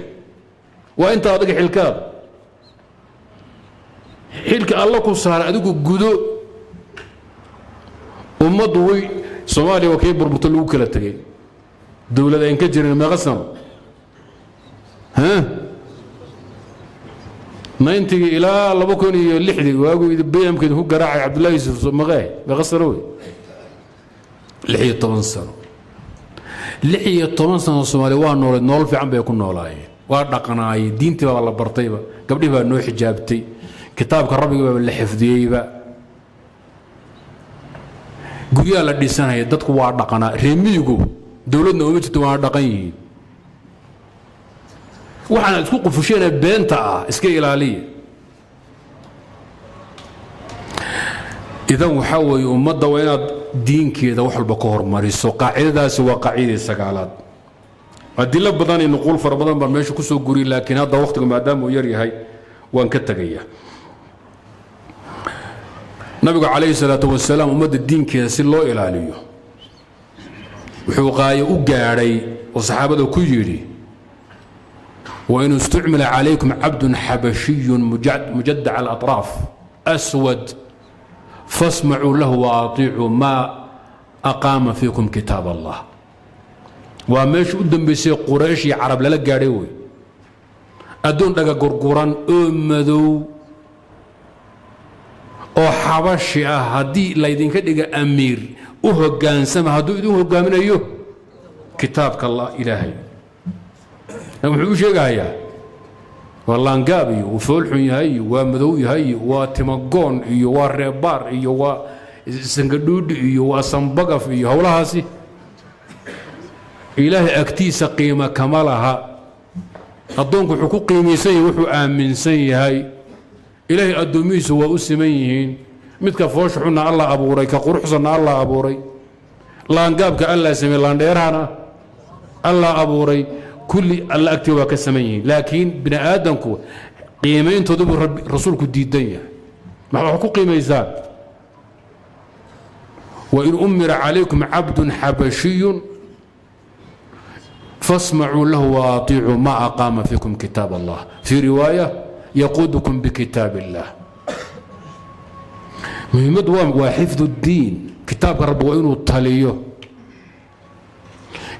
waa inta adiga xilkaada xilka alla ku saaray adigu gudo ummaddu way soomaaliya waa kii burburto lagu kala tegey dowlad aan ka jirin meeqa sano nayntigii ilaa 2006 waagu bmkeedu ku garaacay cabdullaahi yusuf maqee meeqa sano wey 16 sano 16 sano soomaaliya waa noolay nolol fiican bay ku noolaayeen waa dhaqanaayeen diintii baa la bartayba gabdhii baa noo xijaabtay kitaabka rabbiga baa la xifdiyeyba guryaha la dhisanaya dadku waa dhaqanaa reemiyigu dowladna uma jirto waa dhaqan yihiin waxaana isku qufusheenee beenta ah iska ilaaliya إذا وحاول أمضى وين دين كذا وحل بكور مريسو قاعدة سوى قاعدة سقالات الدلة بداني نقول فربضان برميش كسو قري لكن هذا وقت ما دام ويري هاي وانكتقية نبي عليه الصلاة والسلام أمد الدين كذا سلو إلى عليه وحوقاي أقاري وصحابته كجيري وإن استعمل عليكم عبد حبشي مجدع الأطراف أسود فاسمعوا له وأطيعوا ما أقام فيكم كتاب الله وماش قدام بيسي قريش عرب لا قاريوي أدون دقا قرقوران أمدو أو حبشي هدي لايدين كدقا أمير وهقان سما هدو إدو هقان من أيوه كتابك الله إلهي نحن شيء قايا والله انقابي وفولح يهي ومذو يهي وتمقون وريبار وسنقدود وسنبقف هولهاسي إلهي أكتيس قيمة كمالها أدونك حقوق قيميسي وحو آمن سيهاي إلهي أدوميس وأسميهين مثل فوش حنا الله أبوري كقرحصنا الله أبوري لا انقابك الله سمي الله نديرهانا الله أبوري كل الله أكتب كسميه لكن بني آدمكو قيمين تدب رسولك الديدية مع حقوق قيميزان وإن أمر عليكم عبد حبشي فاسمعوا له وأطيعوا ما أقام فيكم كتاب الله في رواية يقودكم بكتاب الله مهمة وحفظ الدين كتاب رب وإنه التاليه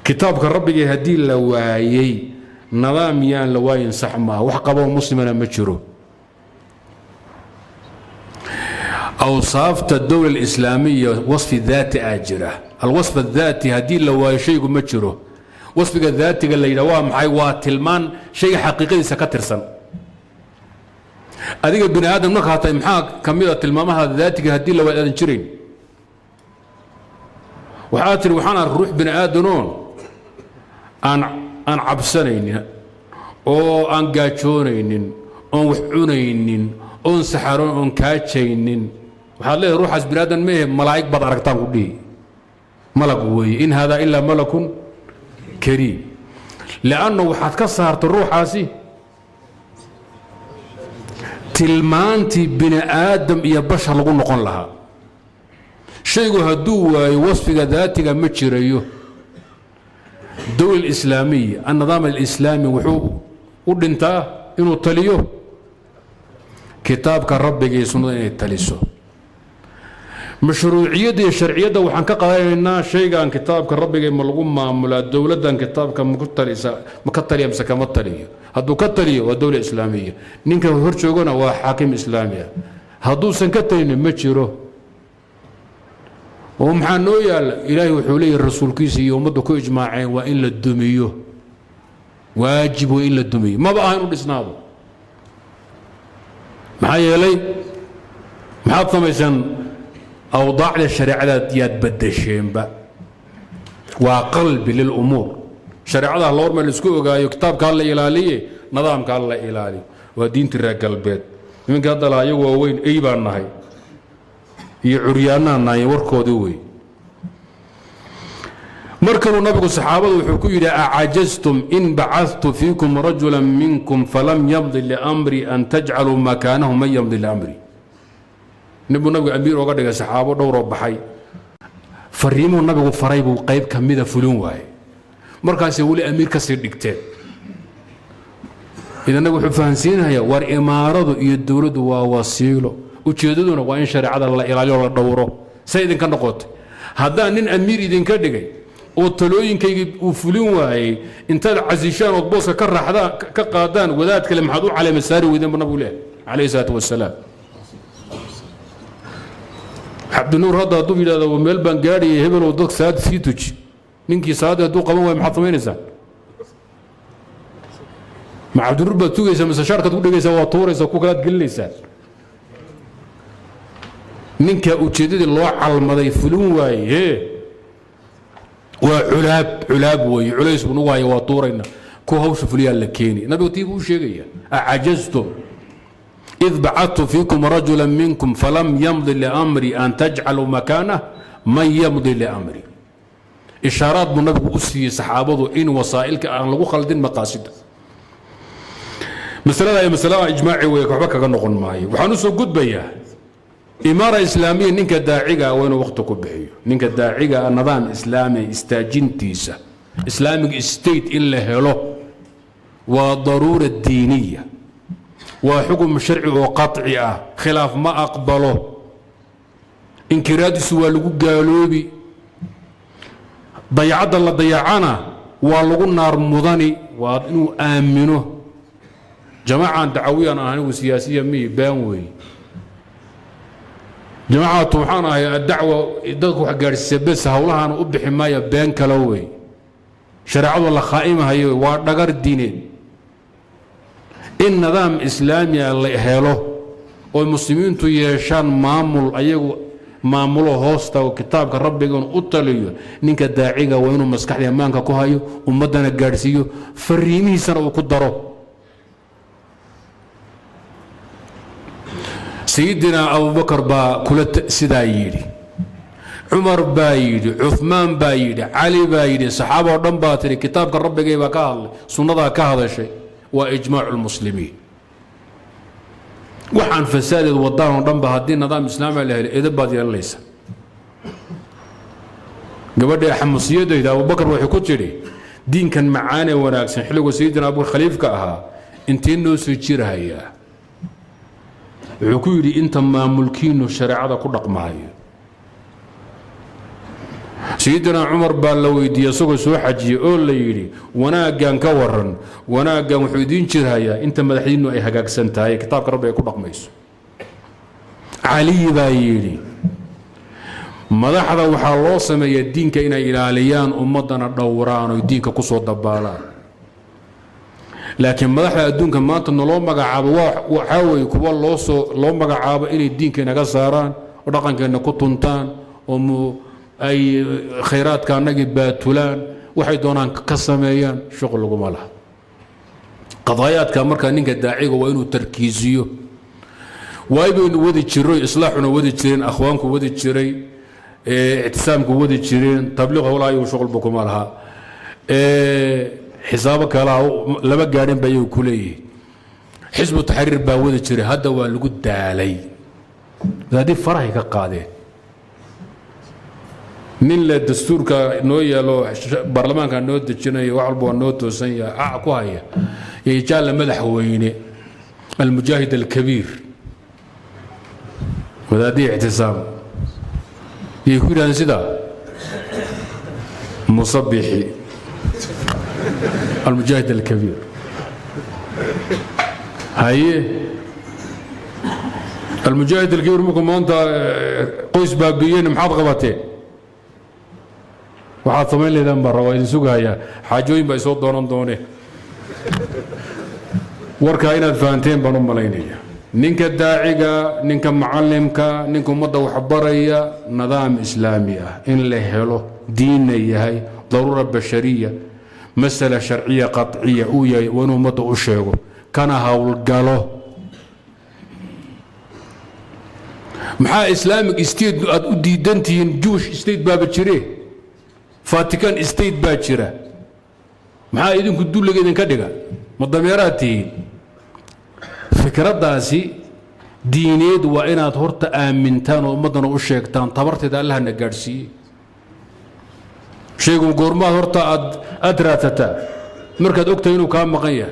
كتابك ربي يهدي لوايي نظام يان لواي صح ما وحقبه مسلمنا مجرو أوصاف الدولة الإسلامية وصف ذات آجرة الوصف الذاتي هدي لواي شيء مجرو وصف الذاتي قال لي دوام حيوات المان شيء حقيقي سكترسن أديك بني آدم نكهة محاك كمية المامها الذاتي هدي لواي أنشرين وحاتر وحنا الروح بني آدمون أن عبسانين أو أن قاتشونين أو وحونين أو سحرون أو كاتشين وحال له روح حسب بنادم مهم ملايك بدركتان كله ملك وي إن هذا إلا ملك كريم لأنه وحد كسرت الروح هاسي تلمانتي بني آدم يا بشر لقول نقول لها شيء هدو وصف ذاتك متشريه الدولة الإسلامية النظام الإسلامي وحو ودنتا إنه تليو كتابك ربك يسنو إنه تليسو مشروعية الشرعية وحن كقاينا شيء عن كتابك ربك ملغوم معاملة الدولة عن كتابك مكتل يمسك متليو هدو كتليو والدولة الإسلامية نينك هرشوغونا وحاكم إسلامي هدو سنكتلين متشيرو ومحانو يال إلهي وحولي الرسول كيسي يومدو كو إجماعين وإلا الدميو واجب وإلا الدميو ما بقى هنو الإسنادو محايا لي محاطة ميسان أوضاع للشريعة ياد بدشين با وقلب للأمور شريعة الله ورمى الاسكوغا يكتاب كان لي إلالي نظام كان لي إلالي ودين تراك البيت من قد لا يقوى وين إيبان نهي يعريانا ناي وركودوي مركب النبي الصحابه وحكوا إذا أعجزتم إن بعثت فيكم رجلا منكم فلم يمضي لأمري أن تجعلوا مكانه من يمضي لأمري نبو النبي أمير وقد الصحابه دوروا بحي فريموا النبي فريبو قيب كميدا فلون واي مركز يقول أمير كسر دكتين إذا النبي حفانسينها يا ور إمارة يدورد ووسيله ujeedaduna waa in shariicada la ilaaliyo la dhowro say idinka noqotay haddaan nin amiir idinka dhigay oo talooyinkayga uu fulin waayey intaad casishaan oo booska ka raaxdaan ka qaadaan wadaad kale maxaad u caleema saari weydeen buu nabigu leeyahay calayhi salaatu wasalaam cabdinuur hadda hadduu yidhahdo meel baan gaadhiyay hebel oo dad saad sii tuji ninkii saad hadduu qaban waayo maxaad samaynaysaa ma cabdinuur baad tugaysaa mise shaarkaad ku dhegaysaa waa tuuraysaa ku kalaad gelinaysaa ninka ujeedadii loo calmaday fulin waaye waa culaab weeye culays buu nagu haya waa tuurayna ku hawsha fuliyaa la keeni nabigu tii buu sheegaya acajaztum إذ بعثت فيكم رجلا منكم فلم يمضي لأمري أن تجعلوا مكانه من يمضي لأمري. إشارات من النبي أسي صحابته إن وسائلك أن لغو خلدين مقاصد مسألة إجماعي ويكحبك نقول معي وحنوسو قد بيا إمارة إسلامية نينك داعية وين وقتك بحيو نينك داعية النظام إسلامي استاجين تيسا إسلامي ستيت إلا هلو وضرورة دينية وحكم شرعي وقطعي خلاف ما أقبله انكراد سوى لغو قالوبي ضيعت الله ضيعنا ولغو النار مضاني وإنو آمنه جماعة دعوية أنا وسياسية مي بانوي جماعة طوحانا الدعوة يدقوا حق السبس هولها أنا أبي حماية بان كلوي شرع الله خائمة هي ودقر الدينين النظام إسلامي اللي هيله والمسلمين تيشان مامول أيقو مامولو هوستا وكتابك ربك أطليو نينك الداعية وينو مسكح يمانك كوهايو ومدنا الجارسيو فريمي سنة وكدرو سيدنا أبو بكر با كلت سدايري عمر بايدي عثمان بايدي علي بايدي صحابة ودن باتري كتابك ربك يبقى كهل سنة كهذا شيء وإجماع المسلمين وحن فساد الوضان ودن بهدين نظام إسلامي لهل إذا بادي ليس قبل يا حمصية إذا أبو بكر وحي كتري دين كان معانا وناكسن حلو سيدنا أبو الخليفة كأها انتينو سيجيرها إياه عكوري انت ما ملكين الشريعه كل رقمها سيدنا عمر بان لو يدي سوق سو حجي او ليري وانا كان كورن وانا كان وحيدين جيرهايا انت مدحينو اي هاغاغسنتاي كتابك ربي كل رقميسو علي بايري مدحدا waxa loo sameeyay diinka inay ilaaliyaan ummadana dhowraan oo diinka ku soo dabaalaan لكن مدحda adduunka maanta noo magacaabo waxa way kuwa loo magacaabo inay diinkeena ka saaraan oo dhaqankeena ku tuntaan oo ay khayraadka anaga baatulaan waxay doonaan ka sameeyaan shaqo lagu malaha qadaayaadka marka ninka daaciga waa inuu tarkiisiyo waaybaynu wadi jiray islaaxuna wadi jireen akhwaanku wadi jiray اعتسامku wadi jireen tabliiq walaayo shaqo buku malaha حسابك لا لما قاعدين بيو كليه حزب التحرير باود جري هذا واللي قد علي هذه فرحي كقاده من الدستور كنويا لو برلمان كان نود دجنيه وعلبو نود توسنيا اكو هيا يجال مدحوينه المجاهد الكبير وهذه اعتصام يقول انا سدا مصبحي المجاهد الكبير هاي المجاهد الكبير ممكن انت قوس بابيين محاط غبتين waxaa samayn leedaan baa rabaa idin sugaaya xaajooyin baa soo doonane warka inaad fahanteen baan u malaynaya ninka daaciga ninka macallimka ninka ummadda wax baraya nidaam islaami ah in la helo diin yahay daruura bashariya مسألة شرعية قطعية ويا وانو مدو اشيغو كان هاولغالو محا اسلامك استيد ديدنتين جوش استيد باب جيري فاتيكان استيد با جيرا محا idinku duuliga idin ka dhiga madameeraati fikraddaasi diineed waa inaad horta aamintaan oo ummadana u sheegtaan tabarteeda Allah na gaarsiiyay شيء قرما هرتا أدراتتا مركز أكتينو كان مغيّة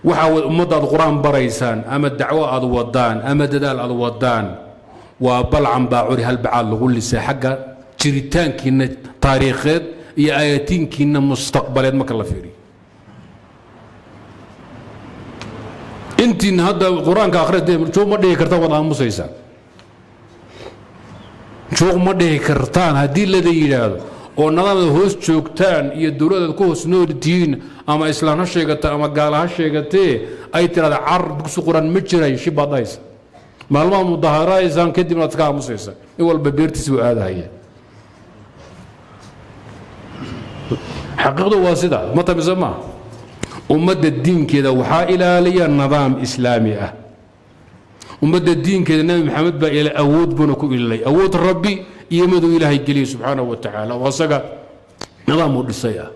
وحاول مدى القرآن بريسان أما الدعوة أضوضان أما ددال أضوضان وبلعن باعوري هالبعال لغول لسي حقا جريتان كينا تاريخات يا آياتين كينا مستقبلات ما كلا فيري انتي هذا القرآن كآخرت دي شو مدى يكرتا وضعان مسيسان شو مدى يكرتان هدي الذي يلاد oo nadaamada hoos joogtaan iyo dawladda ku hoos nooltiin ama islaam ha sheegata ama gaal ha sheegatee ay tirada carab ku suqran ma jiray shibadays maalmaha mudaharaysan kadib aad ka aamusaysa in walba beertiisa u aadaya xaqiiqdu waa sida ma tabisama ummadda diinkeeda waxa ilaaliya nidaam islaami ah ummadda diinkeeda nabi maxamed baa ila awood buna ku ilay awood rabbi iyo madu ilaahay geliyo subxaanahu wa tacaala wasaga nidaam u dhisay ah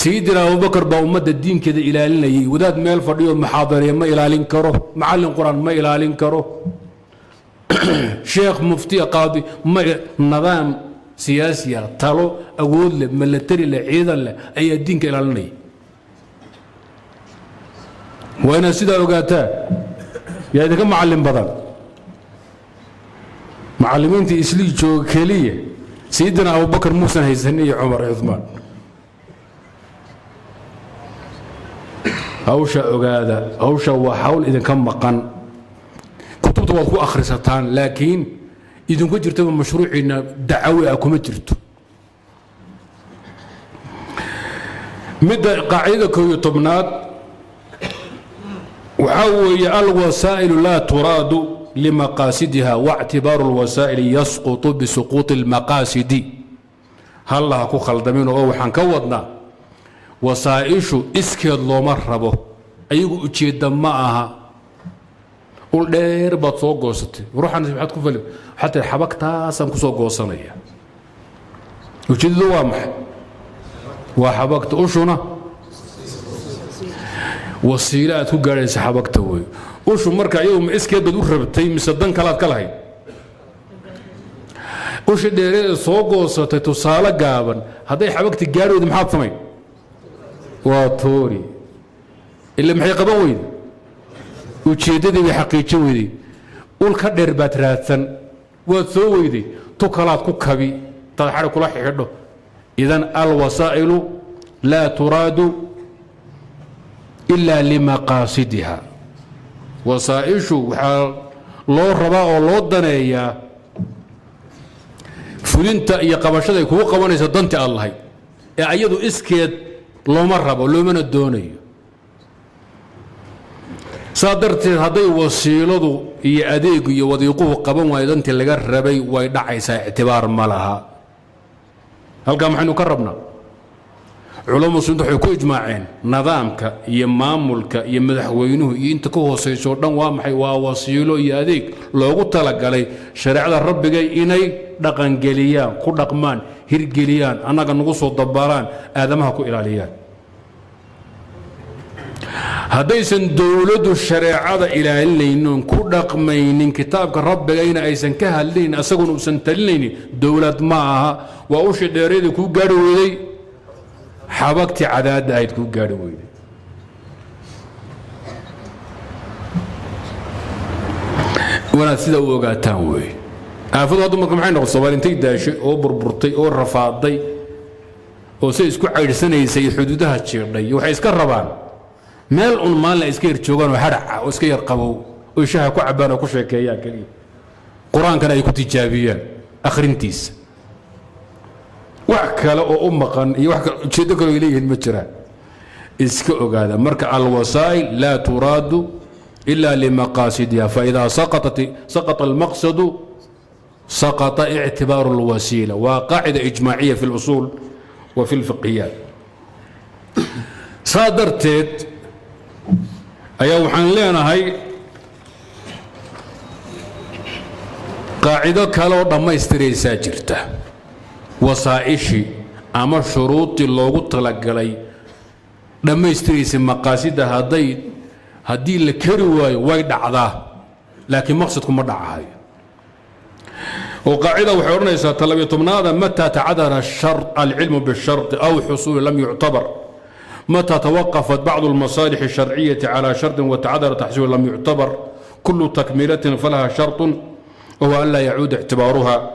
سيدنا أبو بكر بأمة الدين كذا إلى لنا وداد ميل فرديو محاضرين ما إلى لينكره معلم قرآن ما إلى لينكره شيخ مفتي قاضي ما نظام سياسي تالو أقول له ملتري له عيدا له أي الدين كإلى لنا وأنا سيدا وقاتا يا إذا كان معلم بدل معلمين تيسلي جو كلية سيدنا أبو بكر موسى هيزني عمر عثمان hawsha ogaada hawsha waa hawl idin ka maqan kutubta waad ku akhrisataan laakiin idinku jirto mashruuciina dacwi ah kuma jirto midda qaacida kooyo tobnaad waxa weeye alwasaa'il la turadu limaqasidiha wa'tibaru alwasaa'il yasqutu bisuqut almaqasidi halla ku khaldamin oo waxaan ka wadnaa وسائشو اسكيد لوما ربو ايغو ujeeda ma aha ul dheer baad soo goosatay ruuxan waxaad ku fali hatta xabagtaasan ku soo goosanaya ujeedadu waa maxay waa xabagta ushuna wasiilaad ku gaaraysa xabagta way ushu marka ayuu ma iskeed baad u rabtay mise dan kalaad ka lahayd ushu dheer soo goosatay tusaale gaaban haday xabagta gaaraydo maxaad samayn وطوري اللي محي قبان ويد وجيدتي بحقيقة ويدي والكدر باتراتن وثو ويدي توكلات كوكبي تحرك كل حد إذن الوسائل لا تراد إلا لمقاصدها وسائل شو لو ربا أو لو دنيا فلنت يقبشة يكون قبان يصدنت الله يا أيضا إسكيت لو مرة لو من الدوني صادرت هذي وسيلة يأديك يوديقوه قبل ما يدنت اللي قربي ويدعي اعتبار مالها هل قام حين كربنا علماء سنتح يكون إجماعين نظامك يماملك يمدحوينه ينتكوه سيشوردن وامحي ووسيله يأديك لو قلت لك علي شريعة الرب جاي إني دقن جليان كل دقمان هرجليان أنا كنقص الضباران آدمها كو إلاليان هديسن دولد الشريعة إلى اللين كل دقمين كتابك الرب جاينا أيسن كهالين أسقون وسنتلين دولة معها وأوشد يريد كو قالوا حبكتي عداد هاي كو قالوا وانا سيدا وقاتان وي aafadu hadda marka maxay noqon Soomaaliintay daashay oo burburtay oo rafaaday oo say isku caydhsanaysay xuduudaha jeedhay waxay iska rabaan meel un maal la iska yar joogan oo hadhaca oo iska yar qabow oo shaha ku cabaan oo ku sheekeeyaan kaliya quraankan ay ku tijaabiyaan akhrintiisa wax kale oo u maqan iyo wax jeedo kale oo leeyahay ma jiraan iska ogaada marka alwasaa'il la turadu illa limaqasidiha fa idha saqata almaqsad سقط اعتبار الوسيلة وقاعدة إجماعية في الأصول وفي الفقهيات صادرتت أيوة وحن لنا هاي قاعدة كالو ضم يستري ساجرته وصائشي أما شروط اللوغو تلقلي ضم يستري مقاصد هدي الكروي ويد عضاه لكن مقصدكم مدعها وقاعدة وحورنا طلب يطمنادا متى تعذر الشرط العلم بالشرط أو حصول لم يعتبر متى توقفت بعض المصالح الشرعية على شرط وتعذر تحصيل لم يعتبر كل تكملة فلها شرط وهو ألا يعود اعتبارها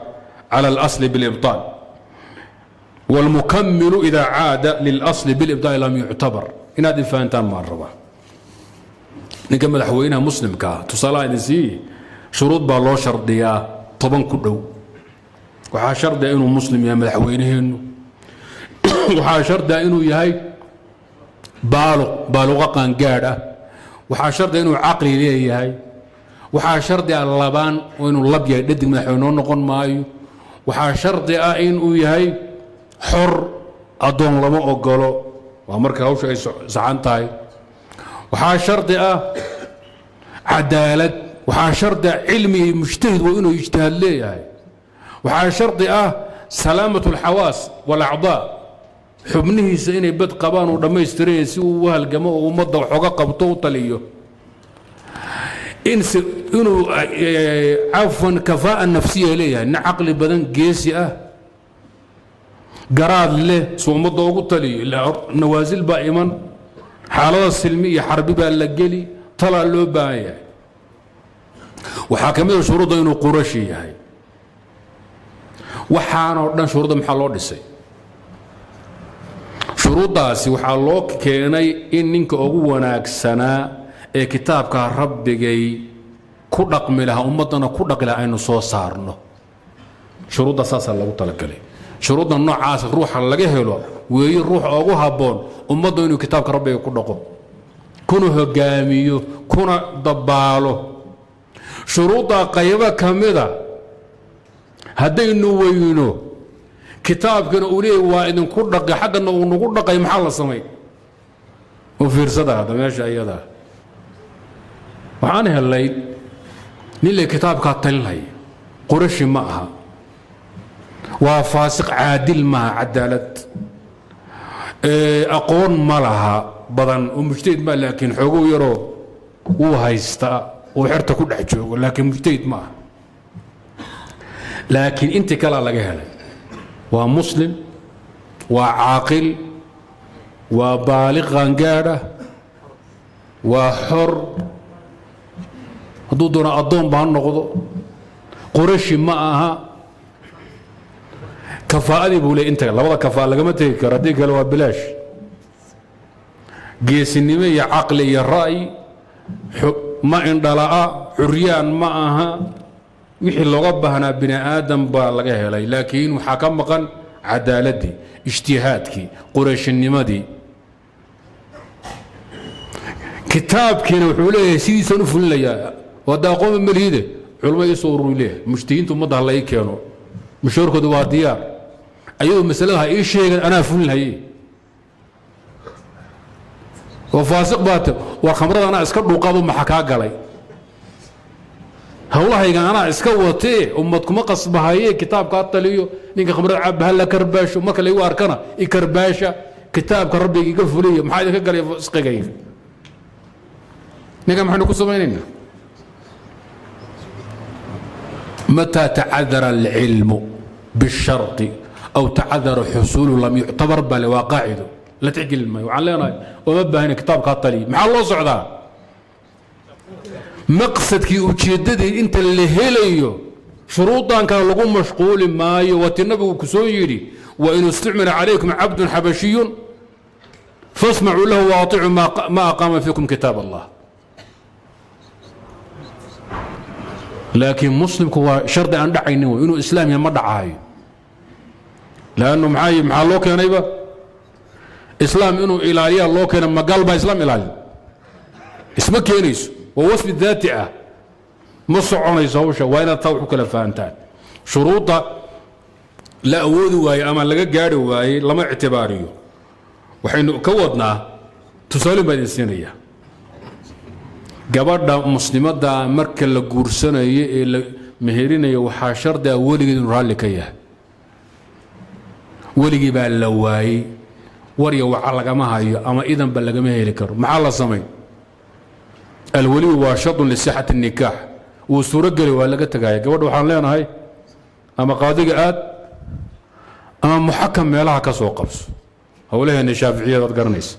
على الأصل بالإبطال والمكمل إذا عاد للأصل بالإبطال لم يعتبر إن هذه فانتان مرة نكمل حوينها مسلم كا تصالح نسي شروط بالله شرطية طبعا كله وحا شرط انه مسلم يا مدحوينهن وحا شرط انه يهي بالغ قانقاده وحا شرط انه عقلي ليهي وحا شرط اللبان وانه لبيا ددق مدحوينه نقون مايو وحا شرط انه يهي حر ادون لما اوغلو ومركا هوش اي سعانتاي وحا شرط عداله waxaa shardi cilmi mujtahid waa inuu ijtihaad leeyahay waxaa shardi salaamatu alxawaas walacdaa xubnihiisa inay bad qabaan oo dhammaystiran si uu halgamo oo ummadda waxooga qabto u taliyo inuu cafwan kafaa'a nafsiya leeyahay nin caqli badan geesi garaad leh si ummadda ugu taliyo ilaa nawaasil baa iman xaalada silmi iyo xarbi baa la geli talaa loo baahan yahay waxaa ka mid a shuruudda inuu qurashi yahay waxaanoo dhan shuruudda maxaa loo dhisay shuruuddaasi waxaa loo keenay in ninka ugu wanaagsanaa ee kitaabka rabbigay ku dhaqmi lahaa ummaddana ku dhaqi lahaa aynu soo saarno shuruudda saasaa lagu talagalay shuruudda noocaas ruuxa laga helo weeye ruuxa ugu habboon ummadda inuu kitaabka rabbiga ku dhaqo kuna hogaamiyo kuna dabaalo shuruudda qaybo ka mida haddaynu weyno kitaabkana uu leeyahy waa idinku dhaqi xaggana uu nagu dhaqay maxaa la samay u fiirsada hadda meesha iyadaa waxaan helay nin le kitaabkaa talinhaya qurashi ma aha waa faasiq caadil maaha cadaalad aqoon ma laha badan oo mujtahid ma laakiin xoogow yaroo wuu haystaa oo xerta ku dhex joogo laakiin mujtahid ma aha laakiin intii kalaa laga helay waa muslim waa caaqil waa baaliq qaangaadha waa xor hadduu doona addoon baa noqdo qurashi ma aha kafaa'adii buu leey inta labada kafaa lagama tegi karo haddii kale waa bilaash geesinimo iyo caqli iyo ra'yi ma indhala'a xuryaan ma aha wixii looga baahnaa bini aadam baa laga helay laakiin waxaa ka maqan cadaaladdii ijtihaadkii qurayshinimadii kitaabkiina wuxuu leeyahay sidiisaan u fulinayaa hadda aqooma meliide culmo ii soo ururi leeyahay mujtahidiinta ummadda ha la ii keeno mushawarkooda waa diyaar ayadoo masalada ha ii sheegan anaa fulinhaye oo faasiq baate war khamrada anaa iska dhuuqaadu maxa kaa galay hawlahayga anaa iska watee ummad kuma qasbahaye kitaabkaa taliyo ninka khamrada cabba hala karbaasho marka laygu arkana i karbaasha kitaabka rabbiga iga fuliya maxaa idinka galay isqigayga ninka maxaynu ku samaynaynaa متى تعذر العلم بالشرط أو تعذر حصوله لم يعتبر بل واقعده لا تعجل الماء وعلينا وما بهنا كتاب قاتلي مع الله صعدا مقصدك وجددي انت اللي هليو شروطا كان لقوم مشغول ماي والنبي كسويري وإن استعمل عليكم عبد حبشي فاسمعوا له واطيعوا ما أقام فيكم كتاب الله لكن مسلم هو شرط أن دعينه إنه إسلام ما دعاي لأنه معاي مع الله كان يبقى إسلام إنه إلهية الله كان ما قلب إسلام إلهي اسمه كينيس ووصف الذاتئة مصعون يسوشا وين الطوح كلا فانتان شروطه لا أود واي أما لقى جاري واي لما اعتباريه وحين كودنا تسالم بين السنية gabadha muslimadda marka la guursanayo ee la meherinayo waxaa shardi ah weligeed inuu raalli ka yahay weligii baa la waayey warya waxa lagama hayo ama idanba lagama heli karo maxaa la samay alwali waa shardun lisixati nikaax wuu suurogeli waa laga tagaaya gabadha waxaan leenahay ama qaadiga aad ama muxakam meelaha ka soo qabso howlaheena shaaficiyada aad garanaysa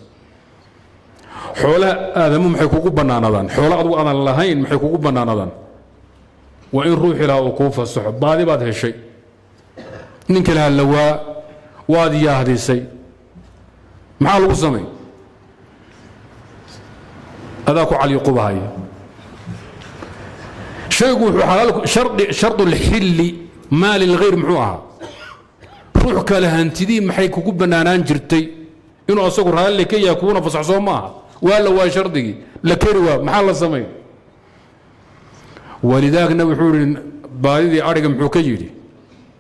xoolaha aadamu maxay kugu bannaanadaan xoolo adigu aadan lahayn maxay kugu bannaanadaan waa in ruuxi lahaa uu kuu fasaxo baadi baad heshay ninka laha lawaa waad yaahdisay maxaa lagu samay adaa ku caliiqubahaya shaygu wuxuu xalaal shardu lxilli maali lghayr muxuu ahaa ruux kale hantidii maxay kugu bannaanaan jirtay inuu asagu raalli ka yahay kuuna fasaxsoo maaha ولا هو شرطي لكروا محل السمي ولذلك النبي يقول بادي ارقم حكيري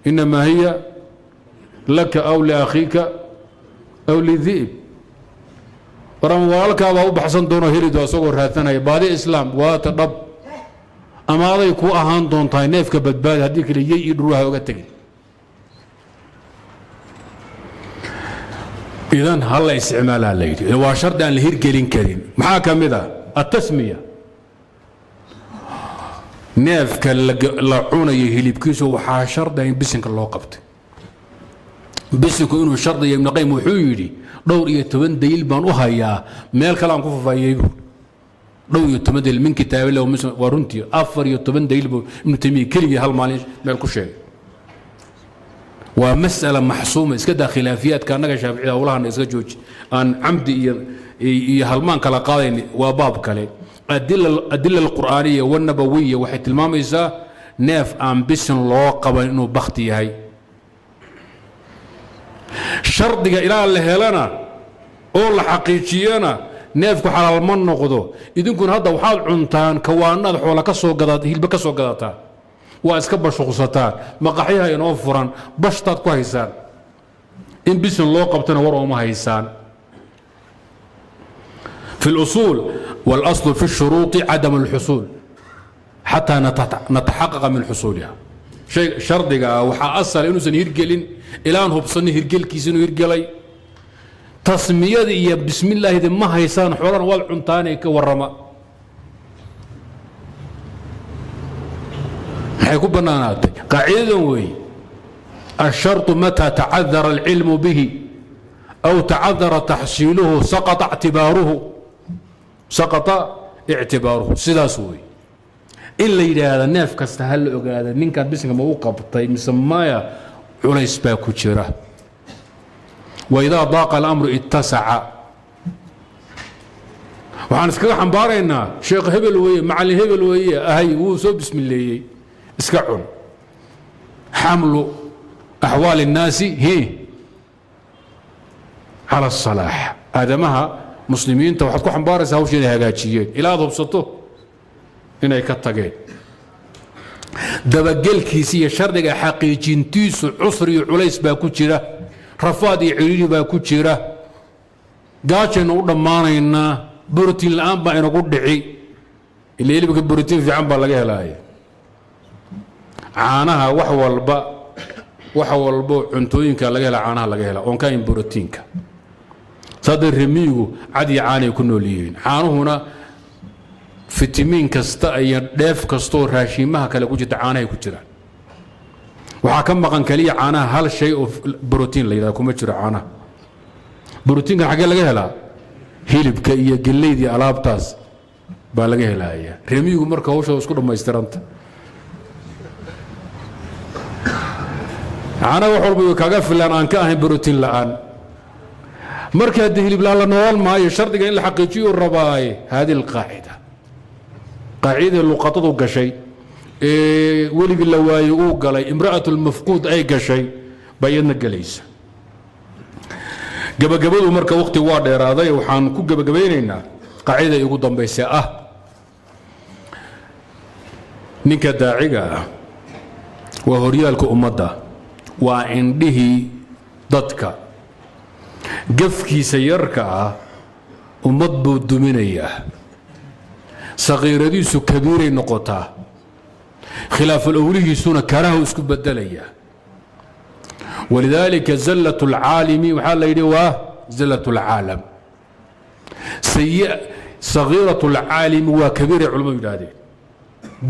انما هي لك او لاخيك او للذئب رموالك ابو بحسن دونه هريد وسوق راتنا بادي اسلام واتضب ama aday ku ahaan doontaa neefka badbaadi haddii kale yey iyo dhurwaha uga tegin idan hal la isticmaalaa la yidhi waa shardi aan la hirgelin karin maxaa ka mid ah التسمية neefka la cunayo hilibkiisu waxaa shardi in bisinka loo qabtay bisinku inuu shardiyo ibn qayyim wuxuu yidhi dhowr iyo 10 daliil baan u hayaa meel kale aan ku faafayay dhowr iyo 10 daliil min kitaab ilaa waa runtii 4 iyo 10 daliil buu ibn taymiya keligii hal maalin meel ku sheegay waa mas'ala maxsuuma iska daa khilaafiyaadka anaga shaafici hawlahan iska jooji aan camdi iyo halmaan kala qaadayn waa baab kale adilla alqur'aaniyya wanabawiyya waxay tilmaamaysaa neef aan bisin loo qaban inuu bakti yahay shardiga ilaa la helana oo la xaqiijiyana neefku xalaal ma noqdo idinkuna hadda waxaad cuntaan kawaanaad xoola ka soo gadataa hilba ka soo gadataa waa iska bashuqsataan maqaxyaha inoo furan bashtaad ku haysaan in bisin loo qabtana war ooma haysaan في الأصول والأصل في الشروط عدم الحصول حتى نتحقق من حصولها شيء شرطك وحا أصل إنه سنهرجلين إلى أن هبصني هرجل كيسنو هرجلي تصمية بسم الله إذا ما هيسان حولا والعنتاني كورما حيكون بنانات قاعدة وي الشرط متى تعذر العلم به أو تعذر تحصيله سقط اعتباره سداسوي إلا إذا هذا الناف كاستهل هذا نين كان بس ما وقف طيب مسمايا عليس باكوتشرة وإذا ضاق الأمر اتسع وحنسكر حنبارينا شيخ هبل وي مع الهبل وي أهي وسو بسم الله اسكعون حمل أحوال الناس هي على الصلاح هذا مها مسلمين تو waxaad ku xambaaraysaa hawsha inay hagaajiyeen ilaa hubsato inay ka tageen dabagelkiisa iyo shardiga xaqiijintiisu cusri iyo culays baa ku jira rafaad iyo ciriiri baa ku jira gaajayna u dhammaanaynaa borotiin la'aan baa inagu dhici ilaa hilibka borotiin fiican baa laga helaaya caanaha wax walba cuntooyinka laga hela caanaha laga hela oon ka in borotiinka صدر رميغو عادي عاني كنو ليين عانوهنا فيتامين كستا اي ديف كستو راشيمها كلا كوجي عاناي كجيران waxa ka maqan kaliya caanaha hal shay oo borotiin la yiraahdo kuma jiro caanaha borotiinka xagee laga helaa hilibka iyo galeeyda alaabtaas baa laga helaaya remigu marka hawsha isku dhameystiranta caanaha wax walba kaga filan aan ka ahayn borotiin la'aan marka hilib la nool maayo shardiga in la xaqiijiyo rabaay hadi alqaacida qaacida luqadadu gashay ولي la waayo uu galay imra'atu al-mafqud ay gashay bayadna galaysa gabagabadu marka waqti waa dheeraaday waxaan ku gabagabaynaynaa qaacida ugu dambaysa ninka daaciga waa horyaalka ummadda waa indhihii dadka gafkiisa yarka ummad buu duminayaa saqiiradiisu kabiiray noqotaa خلاف الأولي سنة كره اسكو بدليا ولذلك زلة العالم وحال يدوا زلة العالم سيء صغيرة العالم وكبير علماء بلادي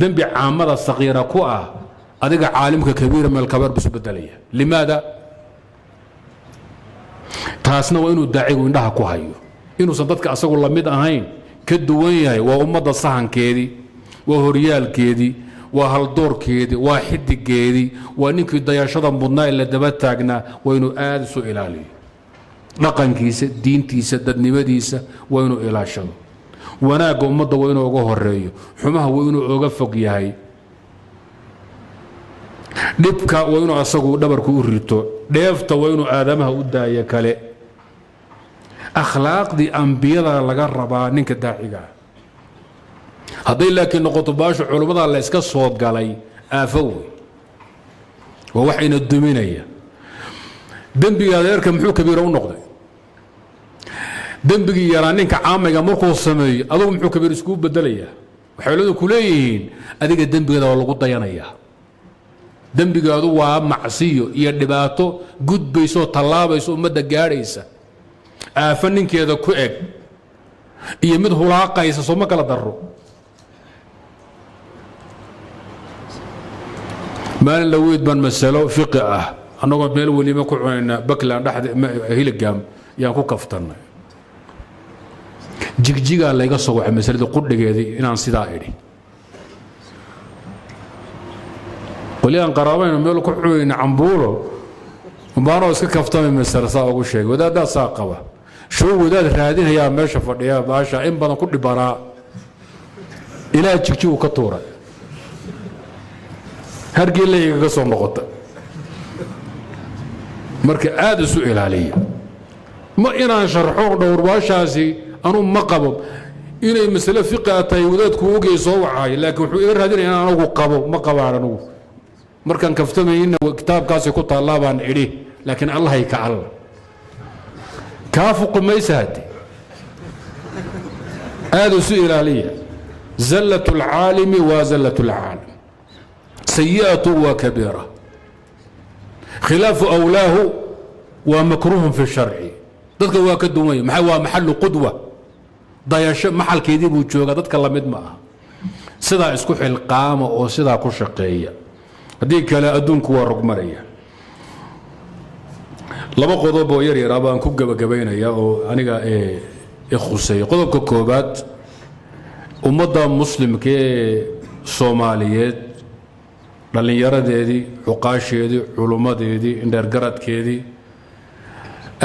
ذنب عامة صغيرة كوء أدق عالمك كبير من الكبار بس بدليا لماذا؟ تاسنا وإنه الداعي وإنها كوهايو إنه صدتك أسأقول الله مد أهين كدوية وأمد الصحن كيدي وهريال كيدي وهالدور كيدي واحد كيدي ونكي دياشدا مدنا إلا دبات تاقنا وينو آدسو إلالي لقن كيسة دين تيسة ددنمديسة وينو إلاشد وناقو مدى وينو أغوه الرئيو حماه وينو أغفق يهي دبكا وينو أساقو دبركو أريتو ديفتا وينو آدمها أدايا كالي أخلاق دي أنبياء لغربا نينك داعيقا هذي لكن نقطة باش علماء الله إسكا صوت قالي آفوي ووحينا الدمينية دنبي غير كم حو كبيرة ونقطة دنبي يرانين كعامة مركو السمي أظن محو كبير سكوب بدلية waxay ku leeyihiin adiga dembigeeda waa lagu dayanayaa dembigeedu waa macsiyo iyo dhibaato gudbayso tallaabayso ummadda gaadhaysa aafa ninkeeda ku eg iyo mid hulaaqaysa soo ma kala daro maalin la weyd baan masalo fiqi ah annagoo meel weliba ku cunayna bakland dhaxda hiligam yaan ku kaftannay jigjigaa layga soo wacay masalada qudhigeedii inaan sidaa idhi qoliyaan qaraabayna meel ku cunayna cambuulo umbaanoo iska kaftamay masala saa ugu sheegay wadaaddaa saa qaba show wadaad raadinayaa meesha fadhiya baasha in badan ku dhibanaa ilaa jigji uu ka tuuray hargii laygaga soo noqota marka aad isu ilaaliya ma inaan sharxo dhowrbaashaasi anuu ma qabo inay masale fiqi tahay wadaadku ogey soo wacay laakiin wuxuu iga raadinaya inaan anagu qabo ma qabaan anagu markaan kaftamayna kitaabkaasi ku taallaa baan idhi laakiin allahay ka alla كافق ميسات هذا سئل عليه زلة العالم وزلة العالم سيئة وكبيرة خلاف أولاه ومكروه في الشرع ضدك واكدومي محل قدوة ضياش محل كيدي بوجوغا ضدك الله مدمع سدا اسكح القامة أو سدا كشقية هذيك لا أدونك ورقمرية laba qodob oo yar yar baan ku gabagabeynaya oo aniga khusay qodobka koobaad ummadda muslimka ee Soomaaliyeed dhalinyaradeedii xuqaasheedii culumadeedii indhergaradkeedii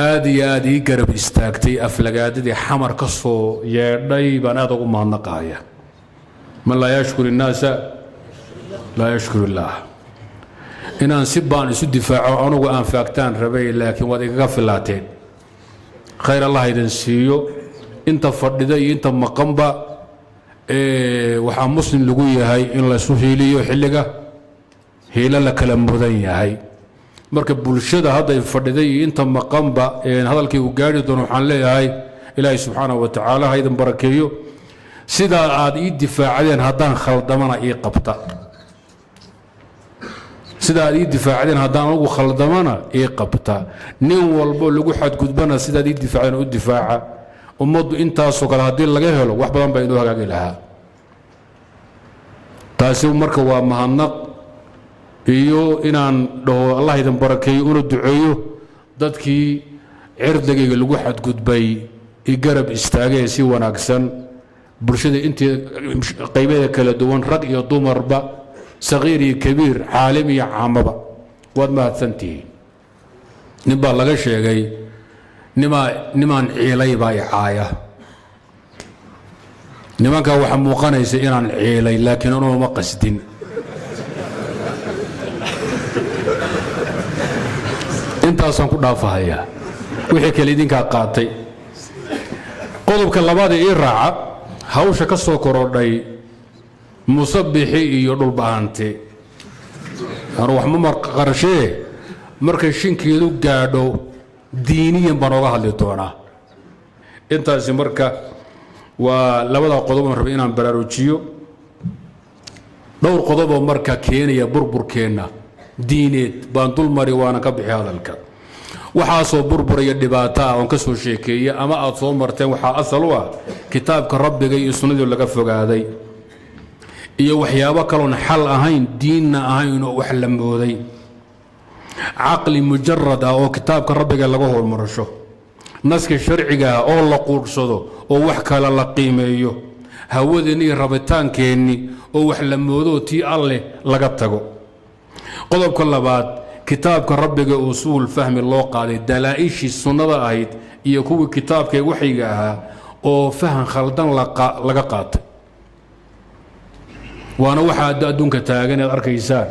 aad iyo aad ii garab istaagtay aflagaadadii xamar ka soo yeedhay baan aad ugu mahadnaqaya man laa yashkuru الnaasa laa yashkuru illah inaan si baan isu difaaco anugu aan faagtaan rabay laakiin waad igaga filaateen khayr allah idin siiyo inta fadhida iyo inta maqanba waxaa muslim lagu yahay in la isu hiiliyo xilliga hiila la kala mudan yahay marka bulshada hadday fadhiday iyo inta maqanba hadalkii uu gaari doono waxaan leeyahay ilaahay subxaanahu wa tacaala ha idin barakeeyo sidaa aad ii difaacadeen haddaan khaldamana ii qabta sidaad ii difaacdeen haddaan ugu khaldamana ii qabta nin walbo lagu xadgudbana sidaad ii difaacdeen u difaaca ummaddu intaasoo kale haddii laga helo wax badan baa inoo hagaagi lahaa taasi marka waa mahadnaq iyo inaan dhaho allah idin barakeeyo una duceeyo dadkii cirdigayga lagu xadgudbay i garab istaagay si wanaagsan bulshada intii qaybaha kala duwan rag iyo dumarba صغير كبير عالم يا عامبا واد ما هدسنتي نبا لغا شيغاي نمان عيلي باي عايا نمان كا waxa muuqanaysa inaan ciilay laakiin anoo ma qasdin intaasan ku dhaafahaya wixii kale idinka qaatay qodobka labaad ee raaca hawsha ka soo korodhay musabixi iyo dhul baahante aan wax ma qarashee markay shinkeedu gaadho diiniyan baan uga hadli doonaa intaasi marka waa labada qodob aan rabay inaan baraarujiyo dhowr qodob oo marka keenaya burburkeena diineed baan dul mari waana ka bixi hadalka waxaa soo burburaya dhibaato aan ka soo sheekeeyay ama aad soo marteen waxa asal u ah kitaabka rabbiga iyo sunnada laga fogaaday iyo waxyaabo kaloon xal ahayn diinna ahayn oo wax la mooday aqli mujarrad oo kitaabka rabbiga laga hormarsho naska sharciga oo la quursado oo wax kala la qiimeeyo hawadani rabitaankeenni oo wax la moodo tii alle laga tago qodobka labaad kitaabka rabbiga usul fahmi loo qaaday dalaa'ishi sunnada ahayd iyo kuwa kitaabka waxiga ahaa oo fahan khaldan laga qaatay وانا واحد ادونك تاغن اركيسان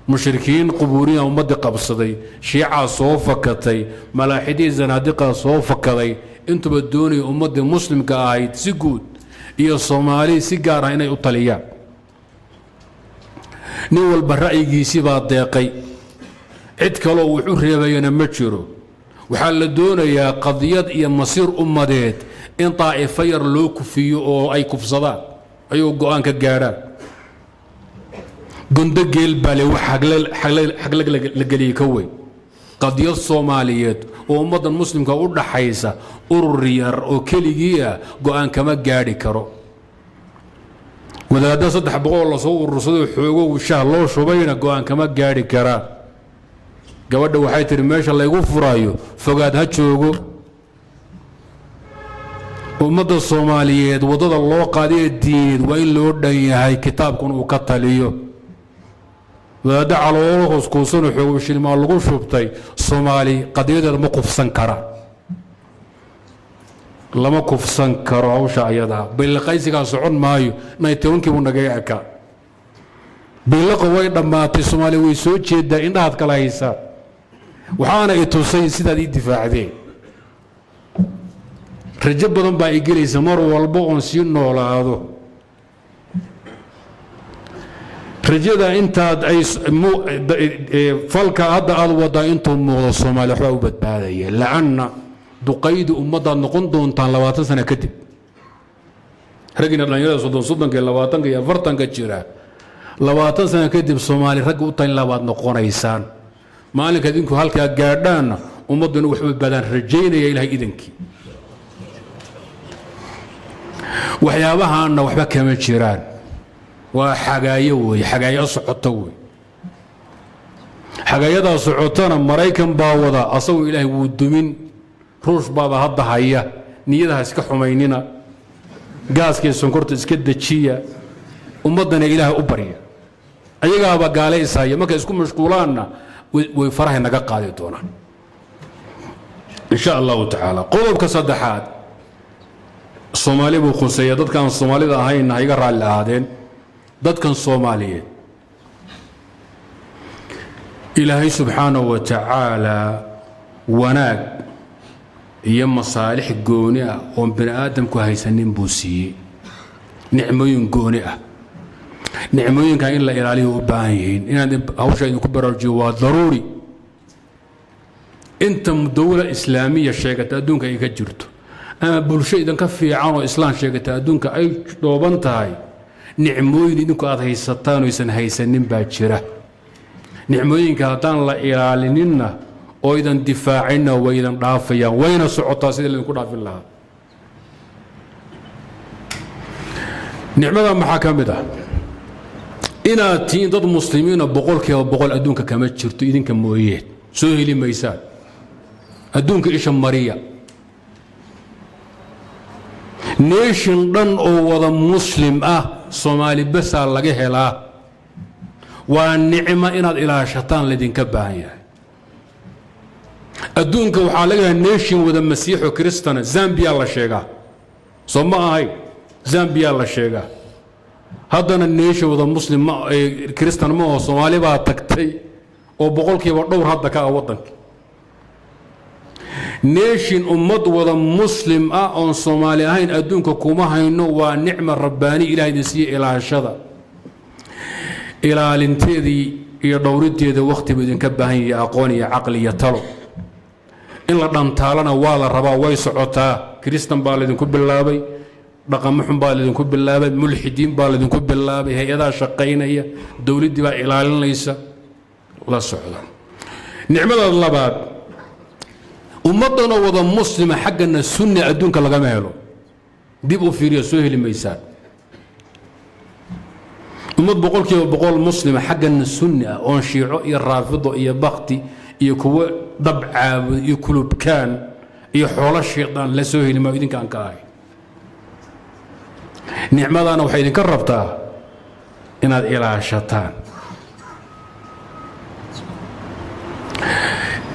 مشركين قبورين امد قبصدي شيعه صوفكتي ملاحدي زنادقه صوفكدي انتو بدوني امد مسلم كايد سيغود iyo Soomaali si gaar ah inay u taliyaan nin walba ra'yigiisa baa deeqay cid kale oo wuxuu reebayna ma jiro waxa la doonayaa qadiyad iyo masiir ummadeed in taa'ifayar loo kufiyo oo ay kufsadaan ayuu go'aan ka gaadhaan gondo geel baa le wax xaglag la geliyey ka weyn qadiyad soomaaliyeed oo ummaddan muslimka u dhaxaysa urur yar oo keligii ah go'aan kama gaadhi karo wadaadda 300 la soo urursaday xoogo shaah loo shubayna go'aan kama gaadhi karaan gabadha waxay tiri meesha laygu furaayo fogaad ha joogo ummadda Soomaaliyeed wadada loo qaadiyo diin waa in loo dhan yahay kitaabkan uu ka taliyo wadaadda caloolo hoos kuusan xoogo shilmaa lagu shubtay Soomaali qadiyada ma kufsan kara lama kufsan karo hawsha ayada bilqaysiga socon maayo 19 buu naga yaaka bilqa way dhamaatay Soomaali way soo jeedaa indhaad kala haysa waxaana ay tusay sidaad i difaacdeen rajo badan baa igelaysa mar walba oo si noolaado rajada intaad ay falka hadda aad wada intuu muuqdo Soomaali waxa u badbaadaya laana duqaydu ummadda noqon doontaan 20 sano kadib ragina dhalinyarada 30 iyo 20 iyo 40 ka jira 20 sano kadib Soomaali rag u tan labaad noqonaysaan maalinka idinku halka gaadhaan ummaduna wax badbaadaan rajeynaya Ilaahay idinkii waxyaabahaana waxba kama jiraan waa xagaayo way xagaayo socoto way xagaayada socotana Mareykan baa wada asagu Ilaahay wuu dumin ruush baaba hadda haya niyadaha iska xumaynina gaaskii sonkorta iska dajiya ummadana Ilaahay u bariya ayagaaba gaaleysaya marka isku mashquulaana way faraha naga qaadi doonaan insha Allah ta'ala qodobka saddexaad Soomaali buu khusaya dadkan Soomaalida ahayn hayga raali ahaadeen dadkan Soomaaliyeed Ilaahay subhanahu wa ta'ala wanaag iyo masaalix gooni ah oo bini aadamku haysanin buu siiyay nicmooyin gooni ah nicmooyinka in la ilaaliyo u baahan yihiin inaad hawsha idinku baraarujiyo waa daruuri inta dawla islaamiya sheegata adduunka ay ka jirto ama bulsho idanka fiican oo islaam sheegata adduunka ay dhooban tahay nicmooyin idinku aad haysataan oo isan haysanin baa jira nicmooyinka haddaan la ilaalinina oo idan difaacina way idan dhaafayaan wayna socotaa sidii la idinku dhaafin lahaa nicmada maxaa ka mid ah inaad tiin dad muslimiina 100% adduunka kama jirto idinka mooyee soo heli maysaan adduunka isha mariya nation dhan oo wada muslim ah Soomaali bas laga helaa waa nicmo inaad ilaashataan ladinka baahan yahay adduunka waxaa laga helaa nation wada masiixo kristana Zambia la sheegaa Soomaa ahay Zambia la sheegaa haddana nation wada muslim kristan ma oo Soomaali baa tagtay oo 100% dhowr hadda ka wadanka nation ummad wada muslim ah oo Soomaali ahayn adduunka kuma hayno waa nicmo rabbaani Ilaahay idin ilaashada ilaalinteedii iyo dhowriteeda waqti idin ka baahan yahay aqoon iyo aqli iyo talo in la dhantaalana waa la rabaa way socotaa kristan baa la idinku bilaabay dhaqamo xun baa la idinku bilaabay mulxidiin baa la idinku bilaabay hay'adaha shaqeynaya dawladda baa ilaalinaysa la socda nicmada labaad ummadana wada muslima xaqna sunni adduunka laga meelo dib u fiiriyo soo heli maysaan ummad 100% muslima xaqna sunni oo shiico iyo raafido iyo baqti iyo kuwa dabcaab iyo kulubkaan iyo xoolo sheedan la soo heli ma idinka aan ka ahay nicmadana waxay idinka rabtaa inaad ilaashataan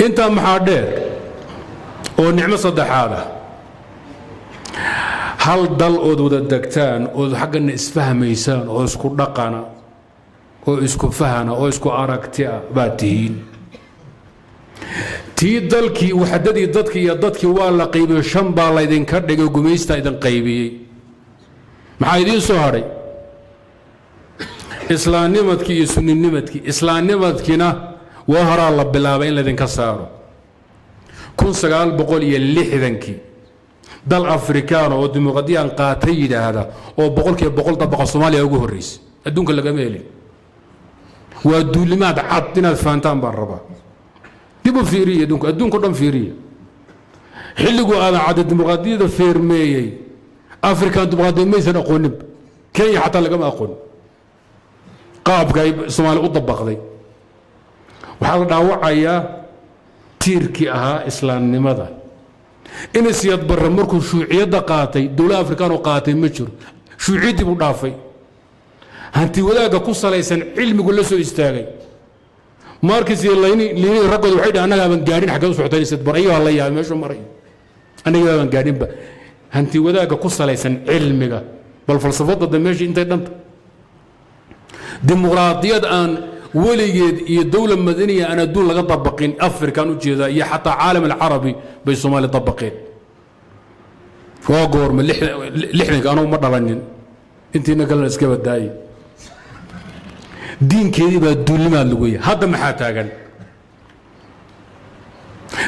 inta maxaa dheer oo nicmo saddexaad ah hal dal oo wada degtaan oo xaqna isfahmaysaan oo isku dhaqana oo isku fahana oo isku aragti ah baatihiin tii dalkii waxadadii dadkii waa la qaybiyay shan baa la idinka dhigay gumaysta idin qaybiyay maxaa idin soo haray islaamnimadkii iyo sunninimadkii islaamnimadkiina waa horaa la bilaabay in la idinka saaro 1960 dal afrikaan oo dimuqraadiyaan qaatay yidhaahda oo boqolkiiba boqol dabaqa Soomaaliya ugu horeysay adduunka lagama helin waa duulimaad cad inaad fahantaan baan rabaa dibu fiiriye adduunka dhan fiiriye xilligu aan cad dimuqraadiyada feermeeyay afrikaan dimuqraadiya maysan aqoonin Kenya xataa lagama aqoon qaabka ay Soomaaliya u dabaqday waxaa la dhaawacayaa tiirkii ahaa islaamnimada in siyad barre markuu shuuciyada qaatay dawlad afrikaan oo qaatay ma jiro shuuciyadii buu dhaafay hanti wadaaga ku salaysan cilmigu la soo istaagay markii liini ragooda waxay dhahaan anaga baan gaadhin xagga u socotay siyad barre ayaa la yaabay meesha maray anaga baan gaadhin ba hanti wadaaga ku salaysan cilmiga bal falsafada meesha intay dhanta dimuqraadiyad aan weligeed iyo dawlad madaniya aan adduun laga dabaqin afrikaan u jeeda iyo xataa caalam alcarabi bay Soomaali dabaqeen waa goorma lixdanka anuu ma dhalanin intiina kalena iska badaayay diinkeedii baa duulimaad lagu yahay hadda maxaa taagan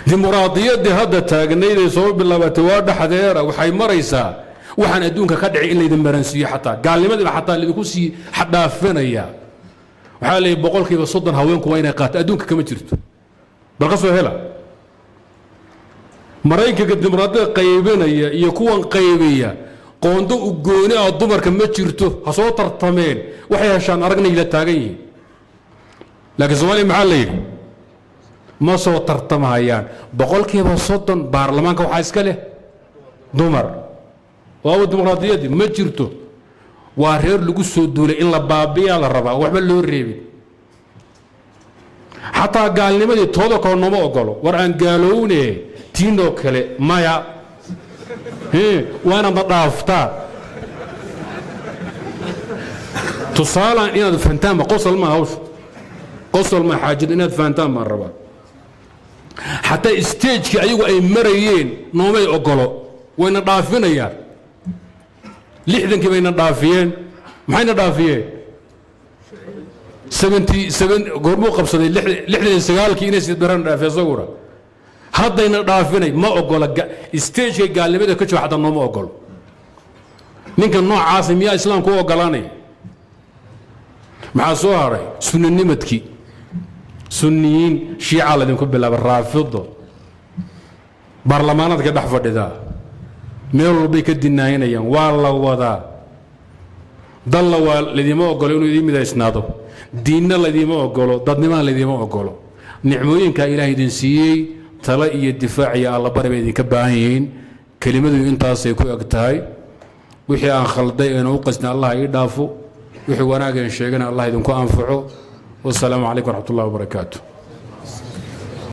dimuqraadiyadii hadda taagnayd ee soo bilaabatay waa dhaxdeera waxay maraysaa waxaan adduunka ka dhicay in la idin maransiiyo xataa gaalnimadii xataa la idinku sii xadhaafinaya waxaa leeyahay boqolkiiba 30 haweenku waa inay qaato adduunka kama jirto bal ka soo hela maraykanka dimuqraadiyada qaybinaya iyo kuwan qaybiya qoondo u gooni ah dumarka ma jirto ha soo tartameen waxay heshaan aragnay la taagan yihiin laakiin Soomaaliya maxaa la yidhi ma soo tartamayaan boqolkiiba 30 baarlamaanka waxaa iska leh dumar waa dimuqraadiyadii ma jirto waa reer lagu soo duulay in la baabiyaa la rabaa waxba loo reebin xataa gaalnimadii tooda koonoma ogolo war aan gaalowne tiinoo kale maya waana ma dhaaftaa tusaalaan inaad fahantaan ma qosol ma hawsha qosol ma xaajid inaad fahantaan ma rabaa xataa isteejkii ayagu ay marayeen noomay ogolo wayna dhaafinayaan lixdankii bayna dhaafiyeen maxayna dhaafiyeen 77 goormuu qabsaday 69kii inay sidbaran dhaafay asaguna haddayna dhaafinay ma ogola isteejkay gaalnimada ka jooga xataa nooma ogolo ninka noocaas miyaa islaamku u ogolaanaya maxaa soo haray sunnanimadkii sunniyiin shiica ladinku bilaaba raafido baarlamaanadka dhex fadhidaa meel walbay ka dinaayinayaan waa la wadaa dalla waa ladima ogolo inuu idin midaysnaado diinna ladima ogolo dadnimaan ladima ogolo nicmooyinka ilaahay idin siiyey tala iyo difaac iyo alla bari bay idinka baahan yihiin kelimadu intaasay ku eg tahay wixii aan khalday eena u qasna allah ii dhaafo wixii wanaageen sheegana allah idinku anfaco wassalaamu calaykum waraxmatullahi wabarakaatuh